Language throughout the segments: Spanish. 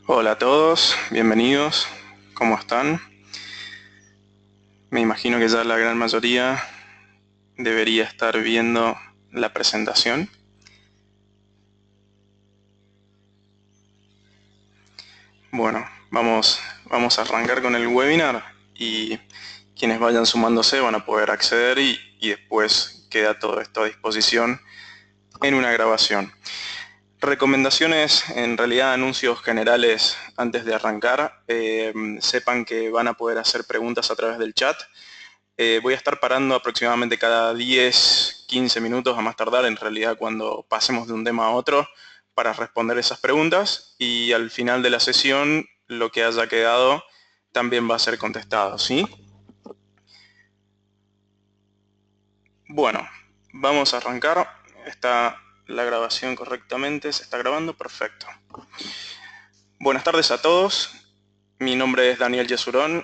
Hola a todos, bienvenidos, ¿cómo están? Me imagino que ya la gran mayoría debería estar viendo la presentación. Bueno, vamos a arrancar con el webinar y quienes vayan sumándose van a poder acceder y después queda todo esto a disposición en una grabación. Recomendaciones, en realidad anuncios generales antes de arrancar. Sepan que van a poder hacer preguntas a través del chat. Voy a estar parando aproximadamente cada 10, 15 minutos a más tardar, en realidad cuando pasemos de un tema a otro, para responder esas preguntas y al final de la sesión lo que haya quedado también va a ser contestado, ¿sí? Bueno, vamos a arrancar. Está la grabación correctamente, se está grabando, perfecto. Buenas tardes a todos, mi nombre es Daniel Yesurón.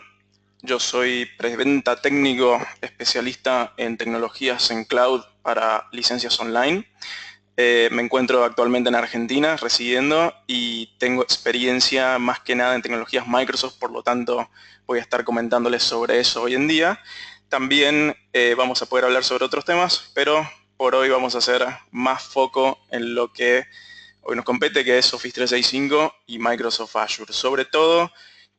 Yo soy preventa técnico especialista en tecnologías en cloud para licencias online. Me encuentro actualmente en Argentina residiendo y tengo experiencia más que nada en tecnologías Microsoft, por lo tanto voy a estar comentándoles sobre eso hoy en día. También vamos a poder hablar sobre otros temas, pero por hoy vamos a hacer más foco en lo que hoy nos compete, que es Office 365 y Microsoft Azure. Sobre todo,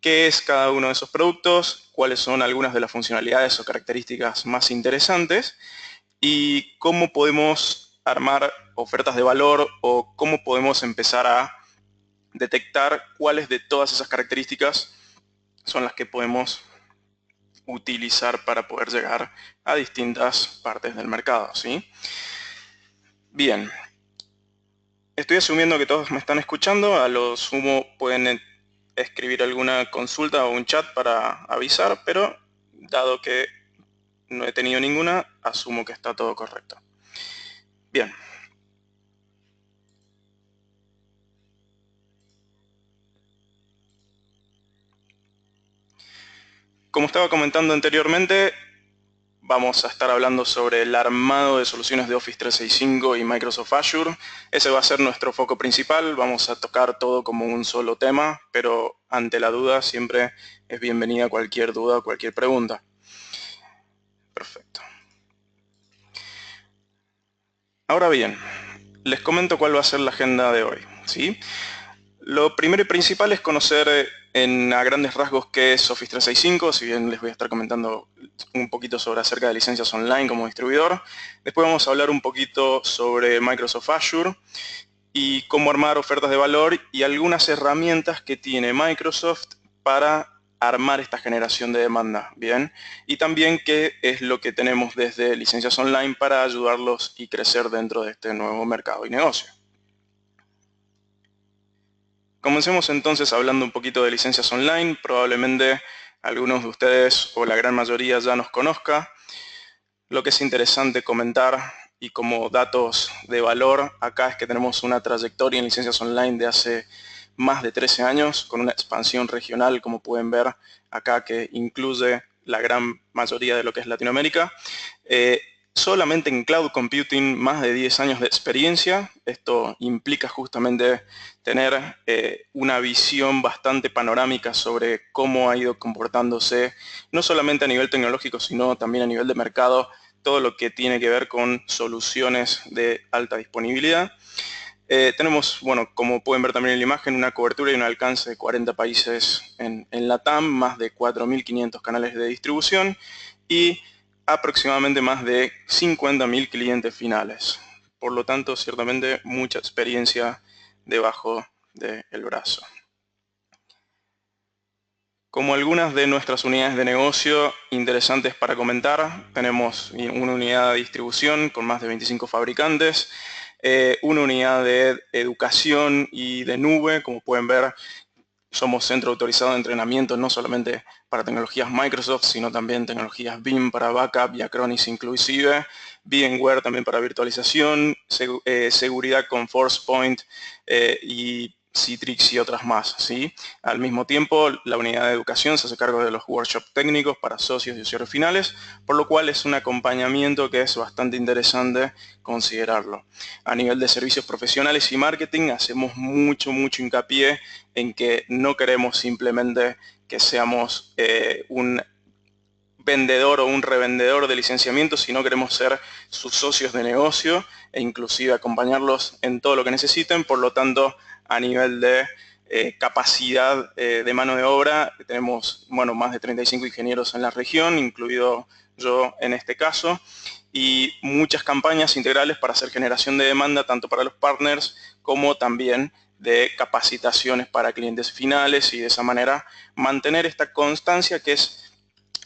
qué es cada uno de esos productos, cuáles son algunas de las funcionalidades o características más interesantes y cómo podemos armar ofertas de valor o cómo podemos empezar a detectar cuáles de todas esas características son las que podemos utilizar para poder llegar a distintas partes del mercado, ¿sí? Bien, estoy asumiendo que todos me están escuchando. A lo sumo pueden escribir alguna consulta o un chat para avisar, pero dado que no he tenido ninguna, asumo que está todo correcto. Bien. Como estaba comentando anteriormente, vamos a estar hablando sobre el armado de soluciones de Office 365 y Microsoft Azure. Ese va a ser nuestro foco principal. Vamos a tocar todo como un solo tema, pero ante la duda siempre es bienvenida cualquier duda o cualquier pregunta. Perfecto. Ahora bien, les comento cuál va a ser la agenda de hoy, ¿sí? Lo primero y principal es conocer a grandes rasgos qué es Office 365, si bien les voy a estar comentando un poquito sobre acerca de licencias online como distribuidor. Después vamos a hablar un poquito sobre Microsoft Azure y cómo armar ofertas de valor y algunas herramientas que tiene Microsoft para armar esta generación de demanda, ¿bien? Y también qué es lo que tenemos desde licencias online para ayudarlos y crecer dentro de este nuevo mercado y negocio. Comencemos entonces hablando un poquito de licencias online. Probablemente algunos de ustedes o la gran mayoría ya nos conozca. Lo que es interesante comentar y como datos de valor acá es que tenemos una trayectoria en licencias online de hace más de 13 años con una expansión regional, como pueden ver acá, que incluye la gran mayoría de lo que es Latinoamérica. Solamente en Cloud Computing más de 10 años de experiencia. Esto implica justamente tener una visión bastante panorámica sobre cómo ha ido comportándose, no solamente a nivel tecnológico, sino también a nivel de mercado, todo lo que tiene que ver con soluciones de alta disponibilidad. Tenemos, bueno, como pueden ver también en la imagen, una cobertura y un alcance de 40 países en la TAM, más de 4.500 canales de distribución y aproximadamente más de 50.000 clientes finales. Por lo tanto, ciertamente mucha experiencia debajo del brazo. Como algunas de nuestras unidades de negocio interesantes para comentar, tenemos una unidad de distribución con más de 25 fabricantes, una unidad de educación y de nube. Como pueden ver, somos centro autorizado de entrenamiento no solamente para tecnologías Microsoft, sino también tecnologías BIM para backup y Acronis inclusive, VMware también para virtualización, seguridad con ForcePoint y Citrix y otras más, ¿sí? Al mismo tiempo, la unidad de educación se hace cargo de los workshops técnicos para socios y usuarios finales, por lo cual es un acompañamiento que es bastante interesante considerarlo. A nivel de servicios profesionales y marketing, hacemos mucho hincapié en que no queremos simplemente que seamos un vendedor o un revendedor de licenciamiento, sino queremos ser sus socios de negocio e inclusive acompañarlos en todo lo que necesiten. Por lo tanto, a nivel de capacidad de mano de obra, tenemos más de 35 ingenieros en la región, incluido yo en este caso, y muchas campañas integrales para hacer generación de demanda, tanto para los partners como también de capacitaciones para clientes finales, y de esa manera mantener esta constancia que es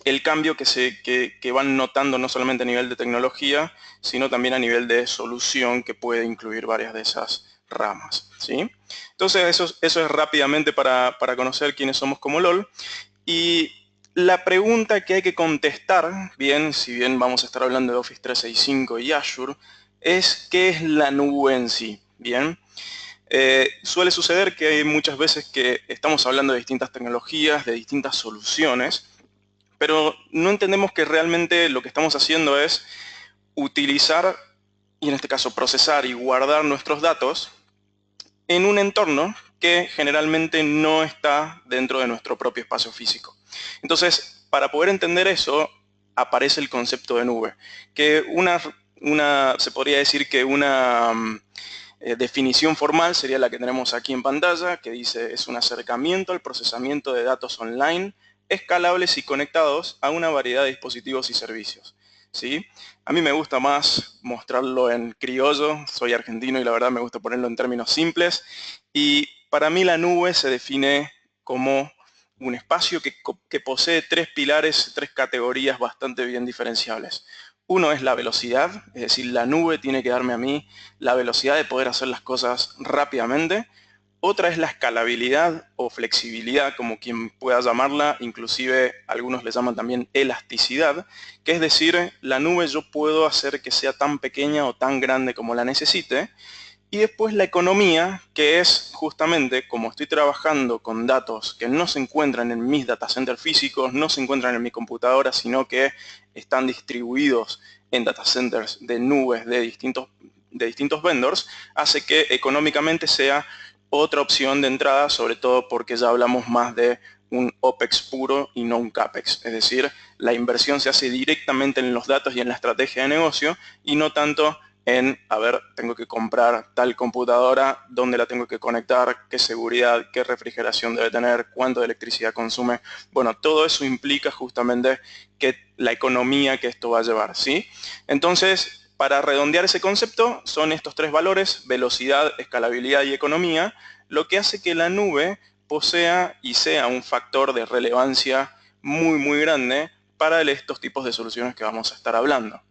el cambio que van notando no solamente a nivel de tecnología, sino también a nivel de solución, que puede incluir varias de esas ramas, ¿sí? Entonces eso es rápidamente para conocer quiénes somos como LOL. Y la pregunta que hay que contestar, si bien vamos a estar hablando de Office 365 y Azure, es ¿qué es la nube en sí? Bien. Suele suceder que hay muchas veces que estamos hablando de distintas tecnologías, de distintas soluciones, pero no entendemos que realmente lo que estamos haciendo es utilizar, y en este caso procesar y guardar nuestros datos en un entorno que generalmente no está dentro de nuestro propio espacio físico. Entonces, para poder entender eso, aparece el concepto de nube, que se podría decir que una definición formal sería la que tenemos aquí en pantalla, que dice: es un acercamiento al procesamiento de datos online escalables y conectados a una variedad de dispositivos y servicios, ¿sí? A mí me gusta más mostrarlo en criollo, soy argentino y la verdad me gusta ponerlo en términos simples, y para mí la nube se define como un espacio que posee tres pilares, tres categorías bastante bien diferenciables. Uno es la velocidad, es decir, la nube tiene que darme a mí la velocidad de poder hacer las cosas rápidamente. Otra es la escalabilidad o flexibilidad, como quien pueda llamarla, inclusive algunos le llaman también elasticidad, que es decir, la nube yo puedo hacer que sea tan pequeña o tan grande como la necesite. Y después la economía, que es justamente como estoy trabajando con datos que no se encuentran en mis data centers físicos, no se encuentran en mi computadora, sino que están distribuidos en data centers de nubes de distintos vendors, hace que económicamente sea otra opción de entrada, sobre todo porque ya hablamos más de un OPEX puro y no un CAPEX. Es decir, la inversión se hace directamente en los datos y en la estrategia de negocio, y no tanto en, tengo que comprar tal computadora, dónde la tengo que conectar, qué seguridad, qué refrigeración debe tener, cuánto de electricidad consume. Bueno, todo eso implica justamente que la economía que esto va a llevar, ¿sí? Entonces, para redondear ese concepto, son estos tres valores: velocidad, escalabilidad y economía, lo que hace que la nube posea y sea un factor de relevancia muy grande para estos tipos de soluciones que vamos a estar hablando.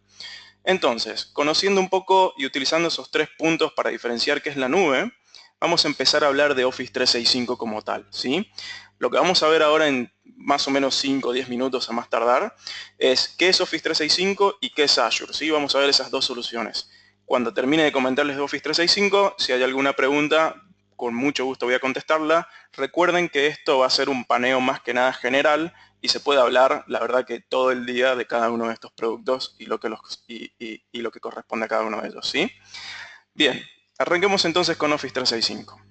Entonces, conociendo un poco y utilizando esos tres puntos para diferenciar qué es la nube, vamos a empezar a hablar de Office 365 como tal, ¿sí? Lo que vamos a ver ahora en más o menos 5 o 10 minutos a más tardar es qué es Office 365 y qué es Azure, ¿sí? Vamos a ver esas dos soluciones. Cuando termine de comentarles de Office 365, si hay alguna pregunta, con mucho gusto voy a contestarla. Recuerden que esto va a ser un paneo más que nada general, y se puede hablar, la verdad, que todo el día de cada uno de estos productos y lo que corresponde a cada uno de ellos, ¿sí? Bien, arranquemos entonces con Office 365.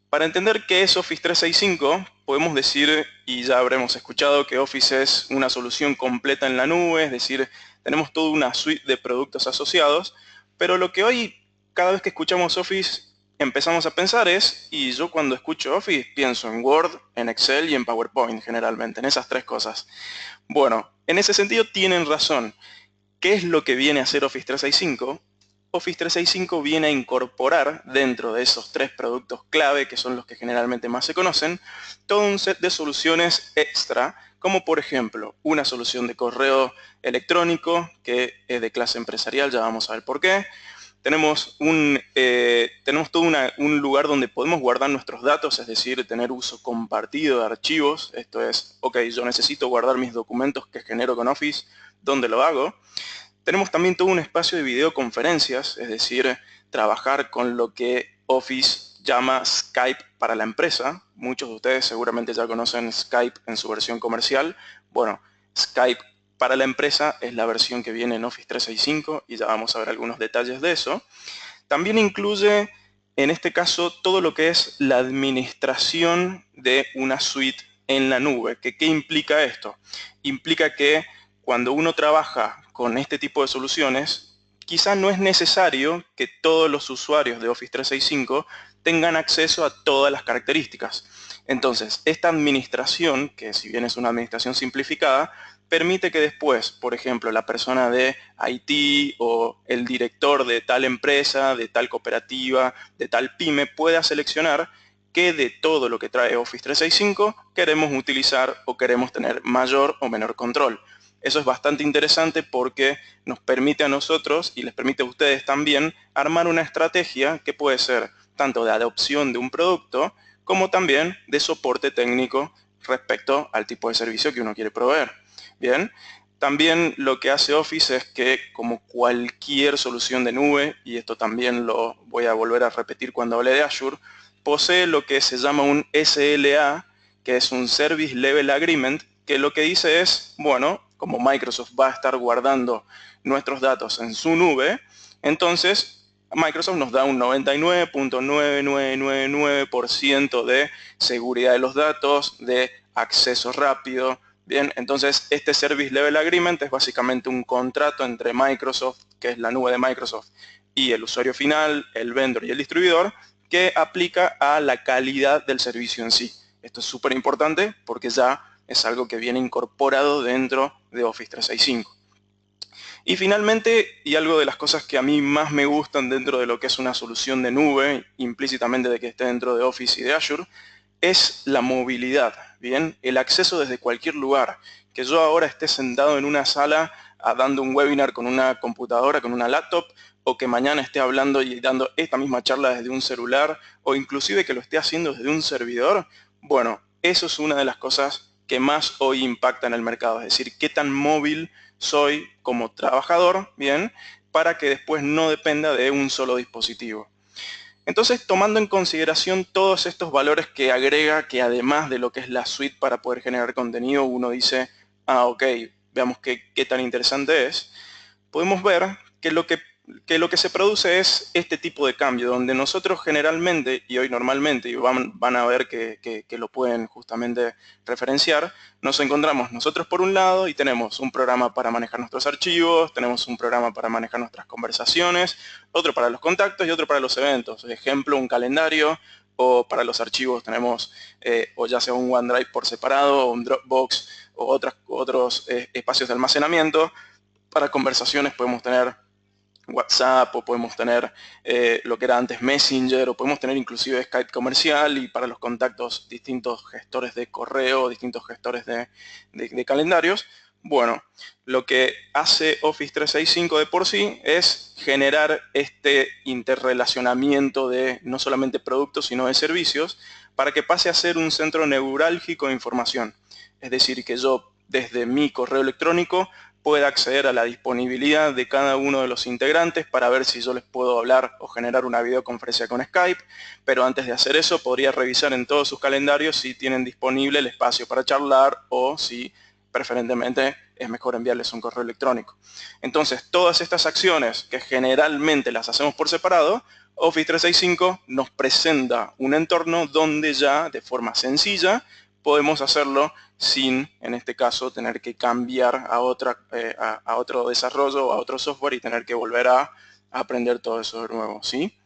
Para entender qué es Office 365, podemos decir, y ya habremos escuchado, que Office es una solución completa en la nube, es decir, tenemos toda una suite de productos asociados, pero lo que hoy, cada vez que escuchamos Office, empezamos a pensar y yo cuando escucho Office pienso en Word, en Excel y en PowerPoint generalmente, en esas tres cosas. Bueno, en ese sentido tienen razón. ¿Qué es lo que viene a hacer Office 365? Office 365 viene a incorporar dentro de esos tres productos clave, que son los que generalmente más se conocen, todo un set de soluciones extra, como por ejemplo una solución de correo electrónico que es de clase empresarial, ya vamos a ver por qué. Tenemos todo un lugar donde podemos guardar nuestros datos, es decir, tener uso compartido de archivos. Esto es, ok, yo necesito guardar mis documentos que genero con Office, ¿dónde lo hago? Tenemos también todo un espacio de videoconferencias, es decir, trabajar con lo que Office llama Skype para la empresa. Muchos de ustedes seguramente ya conocen Skype en su versión comercial. Bueno, Skype para la empresa es la versión que viene en Office 365 y ya vamos a ver algunos detalles de eso. También incluye, en este caso, todo lo que es la administración de una suite en la nube. ¿Qué implica esto? Implica que cuando uno trabaja con este tipo de soluciones, quizás no es necesario que todos los usuarios de Office 365 tengan acceso a todas las características. Entonces, esta administración, que si bien es una administración simplificada, permite que después, por ejemplo, la persona de IT o el director de tal empresa, de tal cooperativa, de tal pyme, pueda seleccionar qué de todo lo que trae Office 365 queremos utilizar o queremos tener mayor o menor control. Eso es bastante interesante porque nos permite a nosotros y les permite a ustedes también armar una estrategia que puede ser tanto de adopción de un producto como también de soporte técnico respecto al tipo de servicio que uno quiere proveer. Bien, también lo que hace Office es que, como cualquier solución de nube, y esto también lo voy a volver a repetir cuando hablé de Azure, posee lo que se llama un SLA, que es un Service Level Agreement, que lo que dice es, bueno, como Microsoft va a estar guardando nuestros datos en su nube, entonces Microsoft nos da un 99.9999% de seguridad de los datos, de acceso rápido. Bien, entonces este Service Level Agreement es básicamente un contrato entre Microsoft, que es la nube de Microsoft, y el usuario final, el vendor y el distribuidor, que aplica a la calidad del servicio en sí. Esto es súper importante porque ya es algo que viene incorporado dentro de Office 365. Y finalmente, y algo de las cosas que a mí más me gustan dentro de lo que es una solución de nube, implícitamente de que esté dentro de Office y de Azure, es la movilidad, ¿bien? El acceso desde cualquier lugar. Que yo ahora esté sentado en una sala dando un webinar con una computadora, con una laptop, o que mañana esté hablando y dando esta misma charla desde un celular, o inclusive que lo esté haciendo desde un servidor. Bueno, eso es una de las cosas que más hoy impacta en el mercado. Es decir, qué tan móvil soy como trabajador, ¿bien? Para que después no dependa de un solo dispositivo. Entonces, tomando en consideración todos estos valores que agrega, que además de lo que es la suite para poder generar contenido, uno dice, ok, veamos qué tan interesante es, podemos ver que lo que se produce es este tipo de cambio, donde nosotros generalmente, y hoy normalmente, y van a ver que lo pueden justamente referenciar, nos encontramos nosotros por un lado y tenemos un programa para manejar nuestros archivos, tenemos un programa para manejar nuestras conversaciones, otro para los contactos y otro para los eventos. Ejemplo, un calendario, o para los archivos tenemos o ya sea un OneDrive por separado, o un Dropbox, o otros espacios de almacenamiento. Para conversaciones podemos tener WhatsApp o podemos tener lo que era antes Messenger o podemos tener inclusive Skype comercial, y para los contactos distintos gestores de correo, distintos gestores de calendarios. Bueno, lo que hace Office 365 de por sí es generar este interrelacionamiento de no solamente productos sino de servicios para que pase a ser un centro neurálgico de información. Es decir, que yo desde mi correo electrónico pueda acceder a la disponibilidad de cada uno de los integrantes para ver si yo les puedo hablar o generar una videoconferencia con Skype, pero antes de hacer eso podría revisar en todos sus calendarios si tienen disponible el espacio para charlar o si preferentemente es mejor enviarles un correo electrónico. Entonces, todas estas acciones que generalmente las hacemos por separado, Office 365 nos presenta un entorno donde ya de forma sencilla podemos hacerlo sin, en este caso, tener que cambiar a otro desarrollo o a otro software y tener que volver a aprender todo eso de nuevo, ¿sí?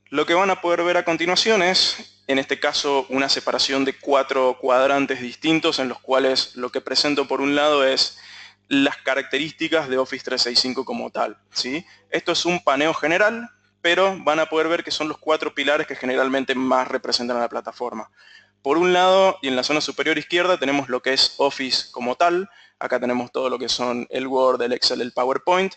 Lo que van a poder ver a continuación es, en este caso, una separación de 4 cuadrantes distintos en los cuales lo que presento por un lado es las características de Office 365 como tal, ¿sí? Esto es un paneo general, pero van a poder ver que son los 4 pilares que generalmente más representan a la plataforma. Por un lado, y en la zona superior izquierda, tenemos lo que es Office como tal. Acá tenemos todo lo que son el Word, el Excel, el PowerPoint,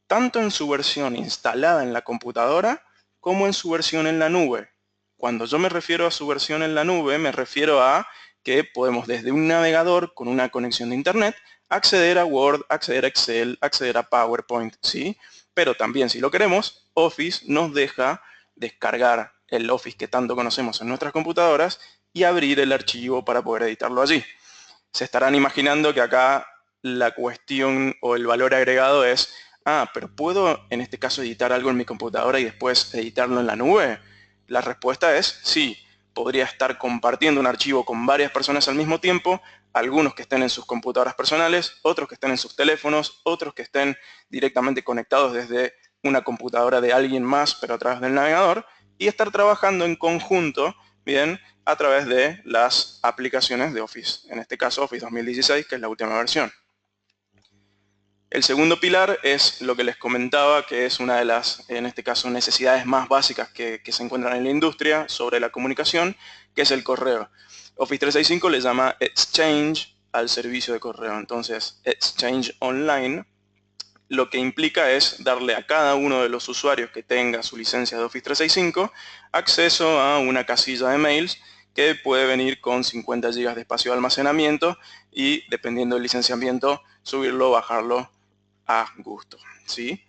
tanto en su versión instalada en la computadora como en su versión en la nube. Cuando yo me refiero a su versión en la nube, me refiero a que podemos desde un navegador con una conexión de internet acceder a Word, acceder a Excel, acceder a PowerPoint, ¿sí? Pero también, si lo queremos, Office nos deja descargar el Office que tanto conocemos en nuestras computadoras y abrir el archivo para poder editarlo allí. Se estarán imaginando que acá la cuestión o el valor agregado es, pero ¿puedo en este caso editar algo en mi computadora y después editarlo en la nube? La respuesta es sí. Podría estar compartiendo un archivo con varias personas al mismo tiempo, algunos que estén en sus computadoras personales, otros que estén en sus teléfonos, otros que estén directamente conectados desde una computadora de alguien más, pero a través del navegador, y estar trabajando en conjunto, bien, a través de las aplicaciones de Office, en este caso Office 2016, que es la última versión. El segundo pilar es lo que les comentaba, que es una de las, en este caso, necesidades más básicas que se encuentran en la industria sobre la comunicación, que es el correo. Office 365 le llama Exchange al servicio de correo. Entonces, Exchange Online lo que implica es darle a cada uno de los usuarios que tenga su licencia de Office 365 acceso a una casilla de mails que puede venir con 50 GB de espacio de almacenamiento y, dependiendo del licenciamiento, subirlo o bajarlo a gusto, ¿sí?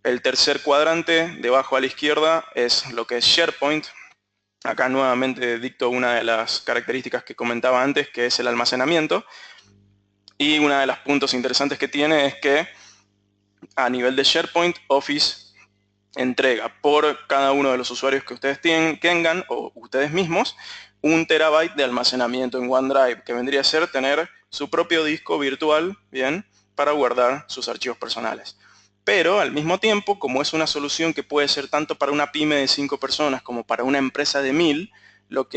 El tercer cuadrante, debajo a la izquierda, es lo que es SharePoint. Acá nuevamente dicto una de las características que comentaba antes, que es el almacenamiento. Y uno de los puntos interesantes que tiene es que a nivel de SharePoint, Office entrega por cada uno de los usuarios que ustedes tengan o ustedes mismos 1 terabyte de almacenamiento en OneDrive, que vendría a ser tener su propio disco virtual, bien, para guardar sus archivos personales. Pero al mismo tiempo, como es una solución que puede ser tanto para una pyme de 5 personas como para una empresa de 1000, lo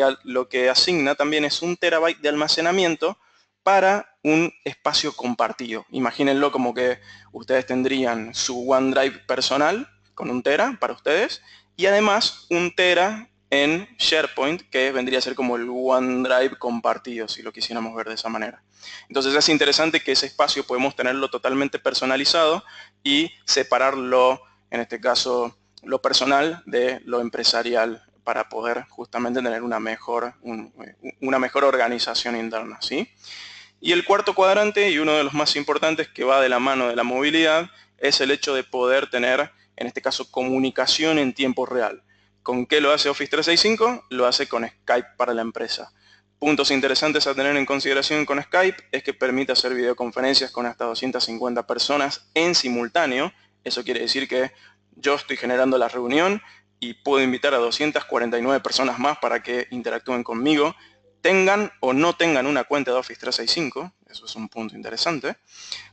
que asigna también es 1 terabyte de almacenamiento para un espacio compartido. Imagínenlo como que ustedes tendrían su OneDrive personal con 1 tera para ustedes y además 1 tera en SharePoint, que vendría a ser como el OneDrive compartido, si lo quisiéramos ver de esa manera. Entonces es interesante que ese espacio podemos tenerlo totalmente personalizado y separarlo, en este caso, lo personal de lo empresarial para poder justamente tener una mejor organización interna, ¿sí? Y el cuarto cuadrante, y uno de los más importantes que va de la mano de la movilidad, es el hecho de poder tener, en este caso, comunicación en tiempo real. ¿Con qué lo hace Office 365? Lo hace con Skype para la empresa. Puntos interesantes a tener en consideración con Skype es que permite hacer videoconferencias con hasta 250 personas en simultáneo. Eso quiere decir que yo estoy generando la reunión y puedo invitar a 249 personas más para que interactúen conmigo, tengan o no tengan una cuenta de Office 365, eso es un punto interesante.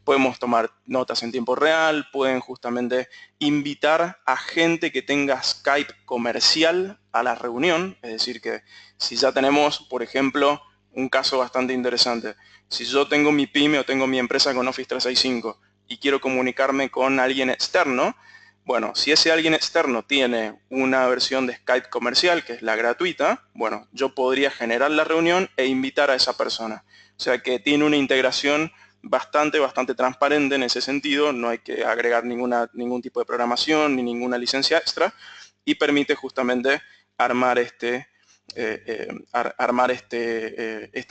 Podemos tomar notas en tiempo real, pueden justamente invitar a gente que tenga Skype comercial a la reunión, es decir que si ya tenemos, por ejemplo, un caso bastante interesante, si yo tengo mi pyme o tengo mi empresa con Office 365 y quiero comunicarme con alguien externo, bueno, si ese alguien externo tiene una versión de Skype comercial, que es la gratuita, bueno, yo podría generar la reunión e invitar a esa persona. O sea que tiene una integración bastante transparente en ese sentido, no hay que agregar ningún tipo de programación ni ninguna licencia extra y permite justamente armar esta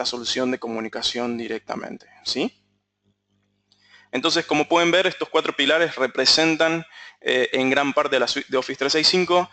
solución de comunicación directamente, ¿sí? Entonces, como pueden ver, estos 4 pilares representan en gran parte de la suite de Office 365.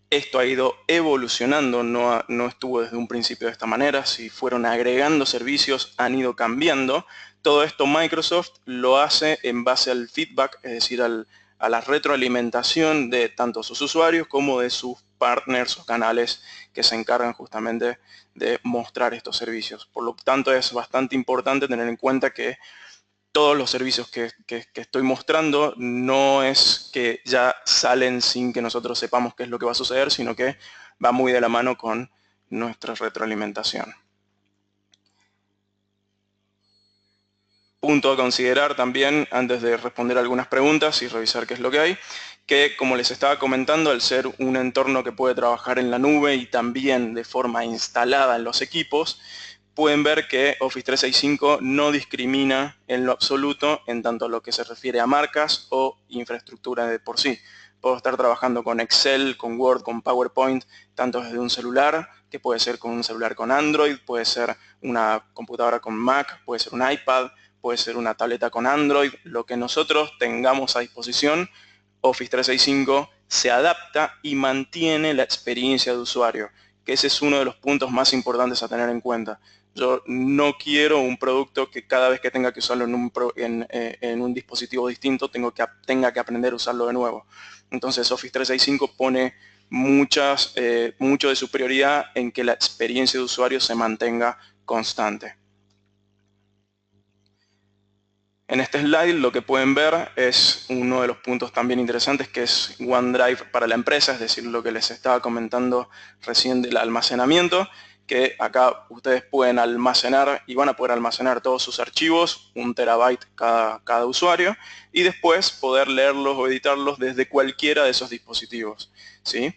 Esto ha ido evolucionando, no estuvo desde un principio de esta manera. Si fueron agregando servicios, han ido cambiando. Todo esto Microsoft lo hace en base al feedback, es decir, a la retroalimentación de tanto sus usuarios como de sus partners o canales que se encargan justamente de mostrar estos servicios. Por lo tanto, es bastante importante tener en cuenta que todos los servicios que estoy mostrando no es que ya salen sin que nosotros sepamos qué es lo que va a suceder, sino que va muy de la mano con nuestra retroalimentación. Punto a considerar también, antes de responder algunas preguntas y revisar qué es lo que hay, que como les estaba comentando, al ser un entorno que puede trabajar en la nube y también de forma instalada en los equipos, pueden ver que Office 365 no discrimina en lo absoluto en tanto a lo que se refiere a marcas o infraestructura de por sí. Puedo estar trabajando con Excel, con Word, con PowerPoint, tanto desde un celular, que puede ser con un celular con Android, puede ser una computadora con Mac, puede ser un iPad, puede ser una tableta con Android, lo que nosotros tengamos a disposición, Office 365 se adapta y mantiene la experiencia de usuario, que ese es uno de los puntos más importantes a tener en cuenta. Yo no quiero un producto que cada vez que tenga que usarlo en un dispositivo distinto tenga que aprender a usarlo de nuevo. Entonces Office 365 pone mucho de su prioridad en que la experiencia de usuario se mantenga constante. En este slide lo que pueden ver es uno de los puntos también interesantes, que es OneDrive para la empresa, es decir, lo que les estaba comentando recién del almacenamiento, que acá ustedes pueden almacenar y van a poder almacenar todos sus archivos, 1 terabyte cada usuario, y después poder leerlos o editarlos desde cualquiera de esos dispositivos, ¿sí?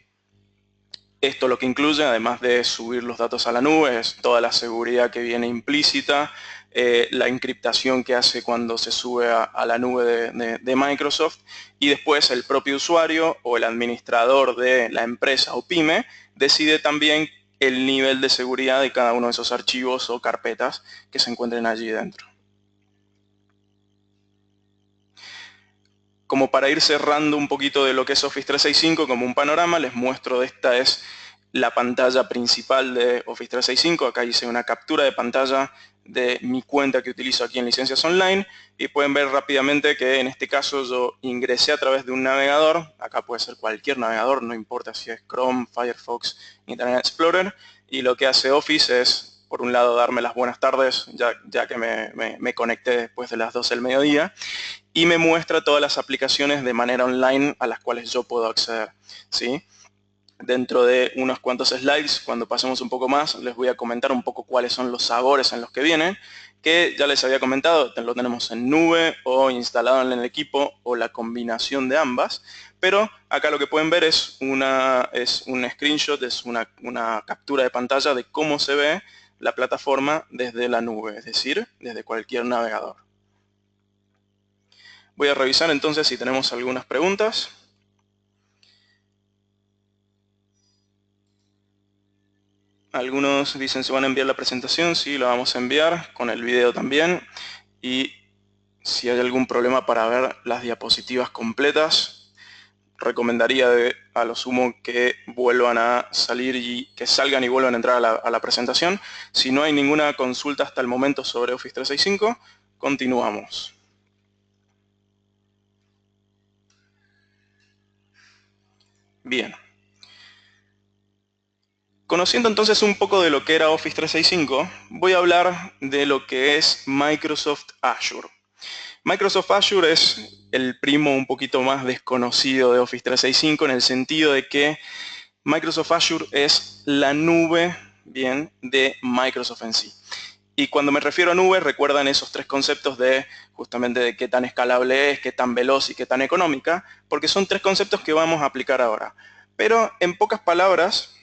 Esto lo que incluye, además de subir los datos a la nube, es toda la seguridad que viene implícita, la encriptación que hace cuando se sube a la nube de Microsoft, y después el propio usuario o el administrador de la empresa o pyme decide también el nivel de seguridad de cada uno de esos archivos o carpetas que se encuentren allí dentro. Como para ir cerrando un poquito de lo que es Office 365 como un panorama, les muestro esta es la pantalla principal de Office 365. Acá hice una captura de pantalla de mi cuenta que utilizo aquí en Licencias Online y pueden ver rápidamente que en este caso yo ingresé a través de un navegador. Acá puede ser cualquier navegador, no importa si es Chrome, Firefox, Internet Explorer, y lo que hace Office es, por un lado, darme las buenas tardes, ya que me conecté después de las 12 del mediodía, y me muestra todas las aplicaciones de manera online a las cuales yo puedo acceder, ¿sí? Dentro de unos cuantos slides, cuando pasemos un poco más, les voy a comentar un poco cuáles son los sabores en los que vienen, que ya les había comentado, lo tenemos en nube o instalado en el equipo o la combinación de ambas, pero acá lo que pueden ver es un screenshot, es una captura de pantalla de cómo se ve la plataforma desde la nube, es decir, desde cualquier navegador. Voy a revisar entonces si tenemos algunas preguntas. Algunos dicen si van a enviar la presentación, sí, la vamos a enviar, con el video también. Y si hay algún problema para ver las diapositivas completas, recomendaría a lo sumo que vuelvan a salir y que salgan y vuelvan a entrar a la presentación. Si no hay ninguna consulta hasta el momento sobre Office 365, continuamos. Bien. Conociendo entonces un poco de lo que era Office 365, voy a hablar de lo que es Microsoft Azure. Microsoft Azure es el primo un poquito más desconocido de Office 365 en el sentido de que Microsoft Azure es la nube, bien, de Microsoft en sí. Y cuando me refiero a nube, recuerdan esos tres conceptos de justamente de qué tan escalable es, qué tan veloz y qué tan económica, porque son tres conceptos que vamos a aplicar ahora. Pero en pocas palabras,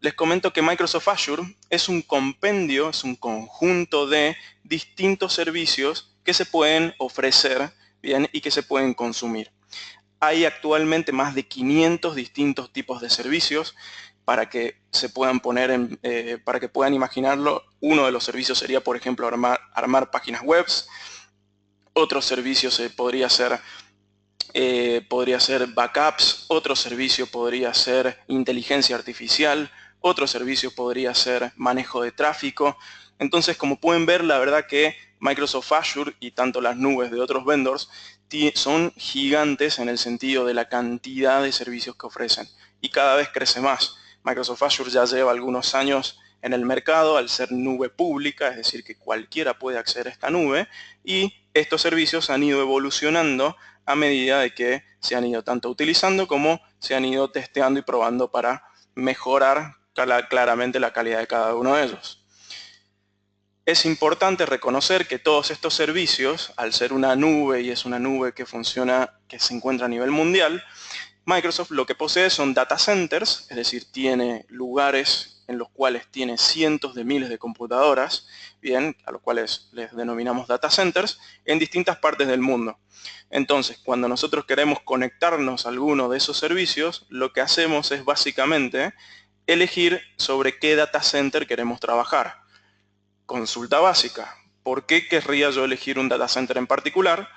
les comento que Microsoft Azure es un compendio, es un conjunto de distintos servicios que se pueden ofrecer, bien, y que se pueden consumir. Hay actualmente más de 500 distintos tipos de servicios. Para que se puedan poner para que puedan imaginarlo, uno de los servicios sería, por ejemplo, armar páginas web. Otro servicio podría ser backups. Otro servicio podría ser inteligencia artificial. Otro servicio podría ser manejo de tráfico. Entonces, como pueden ver, la verdad que Microsoft Azure y tanto las nubes de otros vendors son gigantes en el sentido de la cantidad de servicios que ofrecen. Y cada vez crece más. Microsoft Azure ya lleva algunos años en el mercado al ser nube pública, es decir, que cualquiera puede acceder a esta nube, y estos servicios han ido evolucionando a medida de que se han ido tanto utilizando como se han ido testeando y probando para mejorar claramente la calidad de cada uno de ellos. Es importante reconocer que todos estos servicios, al ser una nube y es una nube que funciona, que se encuentra a nivel mundial, Microsoft lo que posee son data centers, es decir, tiene lugares en los cuales tiene cientos de miles de computadoras, bien, a los cuales les denominamos data centers, en distintas partes del mundo. Entonces, cuando nosotros queremos conectarnos a alguno de esos servicios, lo que hacemos es básicamente elegir sobre qué data center queremos trabajar. Consulta básica. ¿Por qué querría yo elegir un data center en particular?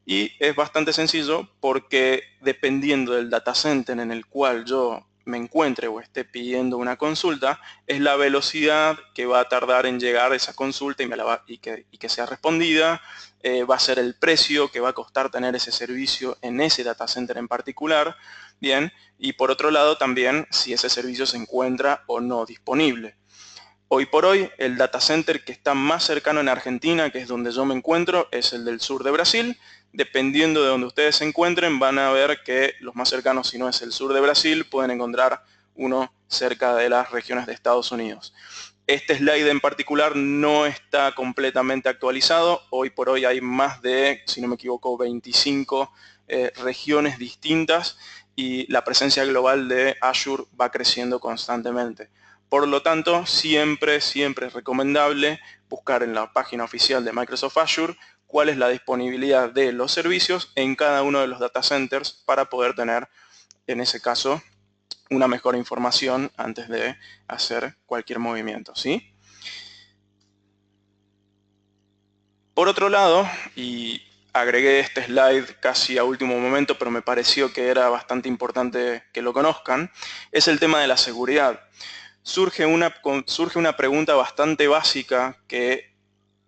Y es bastante sencillo porque dependiendo del data center en el cual yo me encuentre o esté pidiendo una consulta, es la velocidad que va a tardar en llegar esa consulta y que sea respondida, va a ser el precio que va a costar tener ese servicio en ese data center en particular, bien, y por otro lado también si ese servicio se encuentra o no disponible. Hoy por hoy, el data center que está más cercano en Argentina, que es donde yo me encuentro, es el del sur de Brasil. Dependiendo de donde ustedes se encuentren, van a ver que los más cercanos, si no es el sur de Brasil, pueden encontrar uno cerca de las regiones de Estados Unidos. Este slide en particular no está completamente actualizado. Hoy por hoy hay más de, si no me equivoco, 25 regiones distintas y la presencia global de Azure va creciendo constantemente. Por lo tanto, siempre es recomendable buscar en la página oficial de Microsoft Azure cuál es la disponibilidad de los servicios en cada uno de los data centers para poder tener, en ese caso, una mejor información antes de hacer cualquier movimiento, ¿sí? Por otro lado, y agregué este slide casi a último momento, pero me pareció que era bastante importante que lo conozcan, es el tema de la seguridad. Surge una pregunta bastante básica que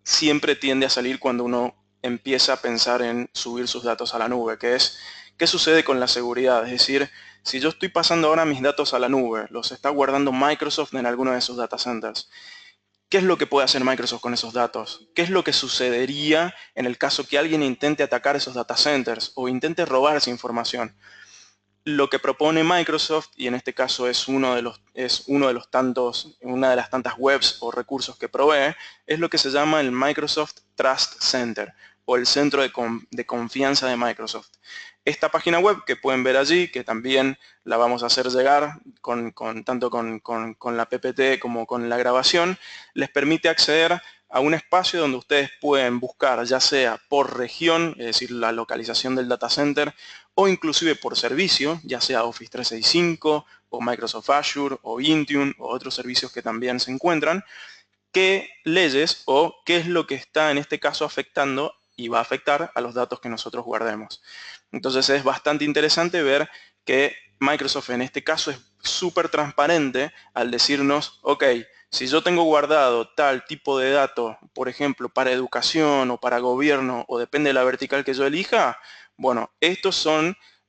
siempre tiende a salir cuando uno empieza a pensar en subir sus datos a la nube, que es, ¿qué sucede con la seguridad? Es decir, si yo estoy pasando ahora mis datos a la nube, los está guardando Microsoft en alguno de sus data centers, ¿qué es lo que puede hacer Microsoft con esos datos? ¿Qué es lo que sucedería en el caso que alguien intente atacar esos data centers o intente robar esa información? Lo que propone Microsoft, y en este caso es una de las tantas webs o recursos que provee, es lo que se llama el Microsoft Trust Center o el centro de confianza de Microsoft. Esta página web que pueden ver allí, que también la vamos a hacer llegar tanto con la PPT como con la grabación, les permite acceder a un espacio donde ustedes pueden buscar ya sea por región, es decir, la localización del data center, o inclusive por servicio, ya sea Office 365 o Microsoft Azure o Intune o otros servicios que también se encuentran, qué leyes o qué es lo que está en este caso afectando y va a afectar a los datos que nosotros guardemos. Entonces es bastante interesante ver que Microsoft en este caso es súper transparente al decirnos, ok, si yo tengo guardado tal tipo de datos, por ejemplo, para educación o para gobierno, o depende de la vertical que yo elija, bueno, esta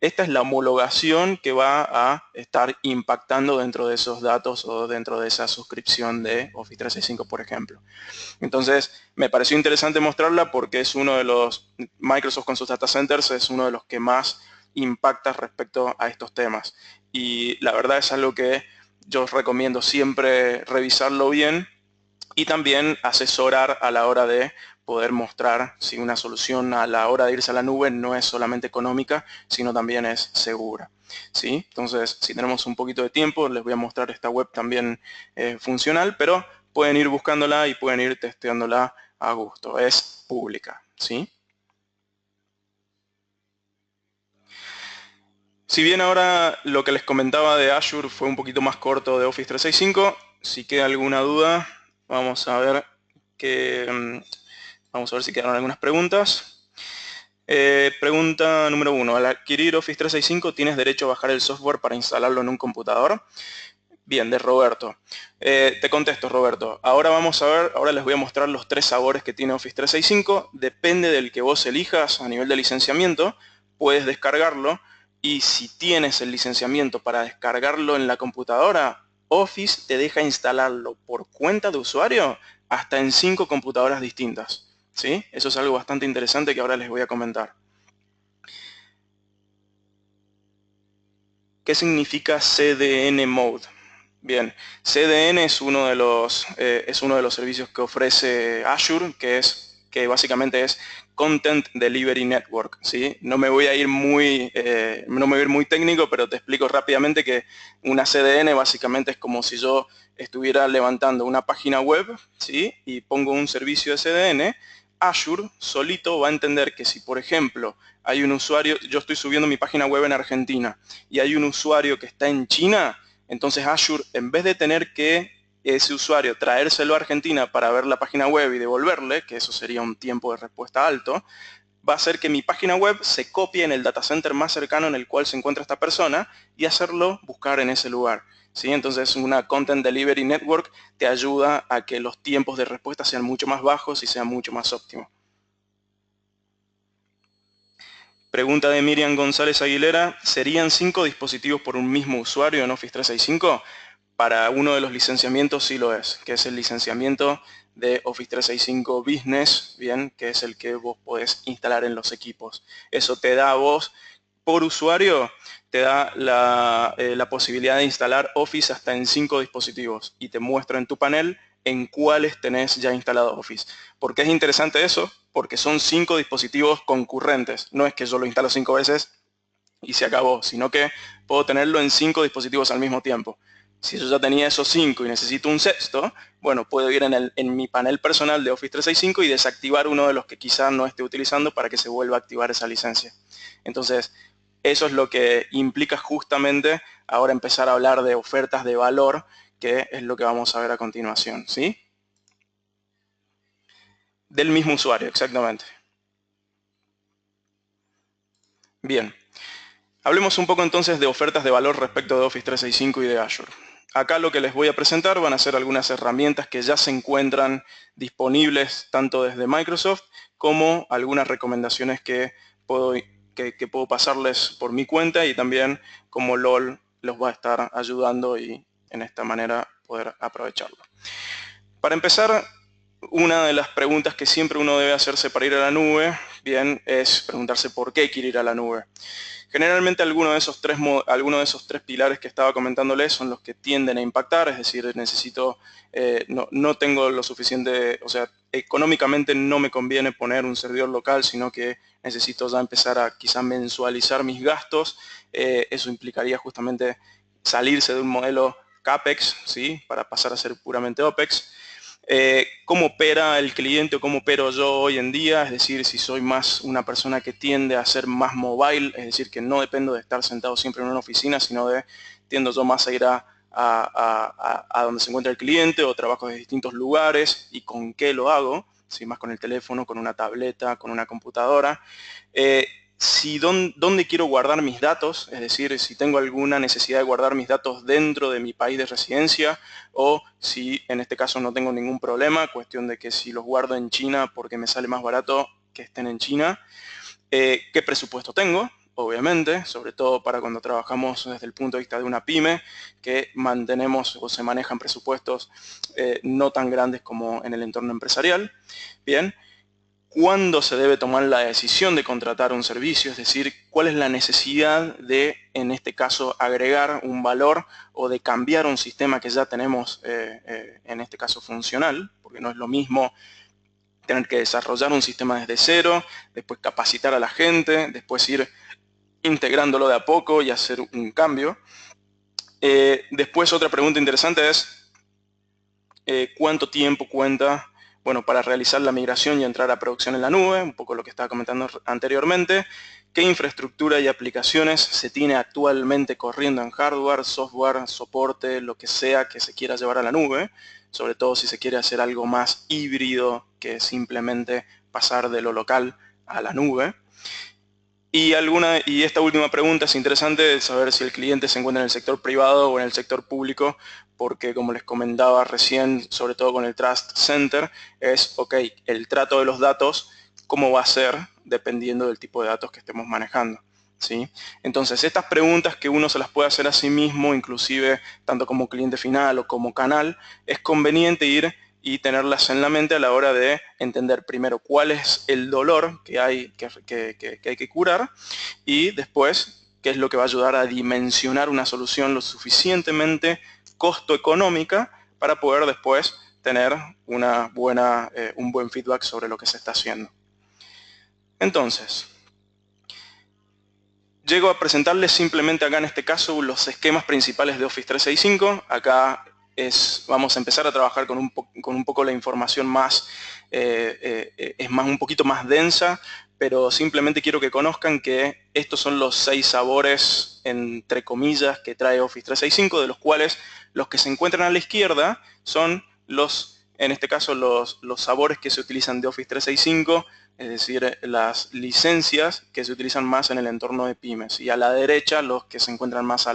es la homologación que va a estar impactando dentro de esos datos o dentro de esa suscripción de Office 365, por ejemplo. Entonces, me pareció interesante mostrarla porque es uno de los, Microsoft con sus data centers es uno de los que más impacta respecto a estos temas. Y la verdad es algo que yo os recomiendo siempre revisarlo bien y también asesorar a la hora de poder mostrar si una solución a la hora de irse a la nube no es solamente económica, sino también es segura. ¿Sí? Entonces, si tenemos un poquito de tiempo, les voy a mostrar esta web también funcional, pero pueden ir buscándola y pueden ir testeándola a gusto. Es pública. ¿Sí? Si bien ahora lo que les comentaba de Azure fue un poquito más corto de Office 365, si queda alguna duda, vamos a ver vamos a ver si quedaron algunas preguntas. Pregunta número 1. Al adquirir Office 365, ¿tienes derecho a bajar el software para instalarlo en un computador? Bien, de Roberto. Te contesto, Roberto. Ahora les voy a mostrar los 3 sabores que tiene Office 365. Depende del que vos elijas a nivel de licenciamiento, puedes descargarlo. Y si tienes el licenciamiento para descargarlo en la computadora, Office te deja instalarlo por cuenta de usuario hasta en 5 computadoras distintas. ¿Sí? Eso es algo bastante interesante que ahora les voy a comentar. ¿Qué significa CDN Mode? Bien, CDN es uno de los servicios que ofrece Azure, que básicamente es Content Delivery Network. ¿Sí? No me voy a ir muy técnico, pero te explico rápidamente que una CDN básicamente es como si yo estuviera levantando una página web, ¿sí? Y pongo un servicio de CDN. Azure solito va a entender que si, por ejemplo, hay un usuario, yo estoy subiendo mi página web en Argentina y hay un usuario que está en China, entonces Azure, en vez de tener que ese usuario traérselo a Argentina para ver la página web y devolverle, que eso sería un tiempo de respuesta alto, va a hacer que mi página web se copie en el data center más cercano en el cual se encuentra esta persona y hacerlo buscar en ese lugar, ¿sí? Entonces una Content Delivery Network te ayuda a que los tiempos de respuesta sean mucho más bajos y sean mucho más óptimos. Pregunta de Miriam González Aguilera, ¿serían 5 dispositivos por un mismo usuario en Office 365? Para uno de los licenciamientos sí lo es, que es el licenciamiento de Office 365 Business, bien, que es el que vos podés instalar en los equipos. Eso te da a vos, por usuario, te da la posibilidad de instalar Office hasta en 5 dispositivos y te muestra en tu panel en cuáles tenés ya instalado Office. ¿Por qué es interesante eso? Porque son 5 dispositivos concurrentes. No es que yo lo instalo 5 veces y se acabó, sino que puedo tenerlo en 5 dispositivos al mismo tiempo. Si yo ya tenía esos 5 y necesito un sexto, bueno, puedo ir en mi panel personal de Office 365 y desactivar uno de los que quizás no esté utilizando para que se vuelva a activar esa licencia. Entonces, eso es lo que implica justamente ahora empezar a hablar de ofertas de valor, que es lo que vamos a ver a continuación, ¿sí? Del mismo usuario, exactamente. Bien. Hablemos un poco entonces de ofertas de valor respecto de Office 365 y de Azure. Acá lo que les voy a presentar van a ser algunas herramientas que ya se encuentran disponibles tanto desde Microsoft como algunas recomendaciones que puedo pasarles por mi cuenta y también como LOL los va a estar ayudando y en esta manera poder aprovecharlo. Para empezar, una de las preguntas que siempre uno debe hacerse para ir a la nube, bien, es preguntarse por qué quiere ir a la nube. Generalmente algunos de esos tres pilares que estaba comentándoles son los que tienden a impactar, es decir, no tengo lo suficiente, o sea, económicamente no me conviene poner un servidor local, sino que necesito ya empezar a quizá mensualizar mis gastos. Eso implicaría justamente salirse de un modelo CAPEX, ¿sí? Para pasar a ser puramente OPEX. Cómo opera el cliente o cómo opero yo hoy en día, es decir, si soy más una persona que tiende a ser más mobile, es decir, que no dependo de estar sentado siempre en una oficina, sino tiendo yo más a ir a donde se encuentra el cliente o trabajo de distintos lugares y con qué lo hago, ¿sí? Más con el teléfono, con una tableta, con una computadora. Dónde quiero guardar mis datos, es decir, si tengo alguna necesidad de guardar mis datos dentro de mi país de residencia o si en este caso no tengo ningún problema, cuestión de que si los guardo en China porque me sale más barato que estén en China. ¿Qué presupuesto tengo? Obviamente, sobre todo para cuando trabajamos desde el punto de vista de una pyme, que mantenemos o se manejan presupuestos no tan grandes como en el entorno empresarial. Bien. ¿Cuándo se debe tomar la decisión de contratar un servicio? Es decir, ¿cuál es la necesidad de, en este caso, agregar un valor o de cambiar un sistema que ya tenemos, en este caso, funcional? Porque no es lo mismo tener que desarrollar un sistema desde cero, después capacitar a la gente, después ir integrándolo de a poco y hacer un cambio. Después, otra pregunta interesante es, ¿cuánto tiempo cuenta para realizar la migración y entrar a producción en la nube? Un poco lo que estaba comentando anteriormente. ¿Qué infraestructura y aplicaciones se tiene actualmente corriendo en hardware, software, soporte, lo que sea que se quiera llevar a la nube? Sobre todo si se quiere hacer algo más híbrido que simplemente pasar de lo local a la nube. Y esta última pregunta es interesante, de saber si el cliente se encuentra en el sector privado o en el sector público, porque como les comentaba recién, sobre todo con el Trust Center, es, ok, el trato de los datos, ¿cómo va a ser? Dependiendo del tipo de datos que estemos manejando, ¿sí? Entonces, estas preguntas que uno se las puede hacer a sí mismo, inclusive tanto como cliente final o como canal, es conveniente ir y tenerlas en la mente a la hora de entender primero cuál es el dolor que hay que curar y después qué es lo que va a ayudar a dimensionar una solución lo suficientemente costo económica para poder después tener un buen feedback sobre lo que se está haciendo. Entonces, llego a presentarles simplemente acá en este caso los esquemas principales de Office 365. Acá vamos a empezar a trabajar con un poco la información más, un poquito más densa, pero simplemente quiero que conozcan que estos son los 6 sabores, entre comillas, que trae Office 365, de los cuales los que se encuentran a la izquierda son en este caso, los sabores que se utilizan de Office 365, es decir, las licencias que se utilizan más en el entorno de pymes. Y a la derecha, los que se encuentran más a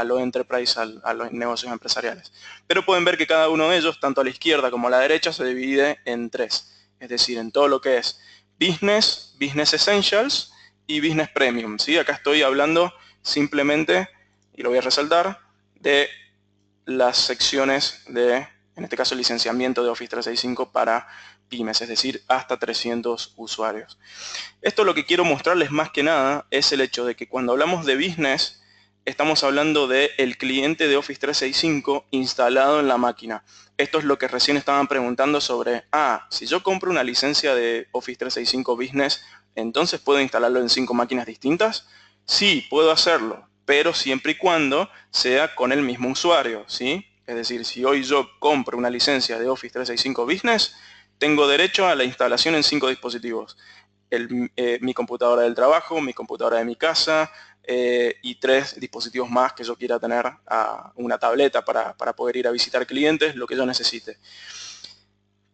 lo enterprise, a los negocios empresariales. Pero pueden ver que cada uno de ellos, tanto a la izquierda como a la derecha, se divide en 3. Es decir, en todo lo que es Business, Business Essentials y Business Premium. ¿Sí? Acá estoy hablando simplemente, y lo voy a resaltar, de las secciones de, en este caso, el licenciamiento de Office 365 para pymes, es decir, hasta 300 usuarios. Esto lo que quiero mostrarles más que nada es el hecho de que cuando hablamos de business, estamos hablando del cliente de Office 365 instalado en la máquina. Esto es lo que recién estaban preguntando sobre, si yo compro una licencia de Office 365 Business, ¿entonces puedo instalarlo en 5 máquinas distintas? Sí, puedo hacerlo, pero siempre y cuando sea con el mismo usuario, ¿sí? Es decir, si hoy yo compro una licencia de Office 365 Business, tengo derecho a la instalación en 5 dispositivos. Mi computadora del trabajo, mi computadora de mi casa y 3 dispositivos más que yo quiera tener, una tableta para poder ir a visitar clientes, lo que yo necesite.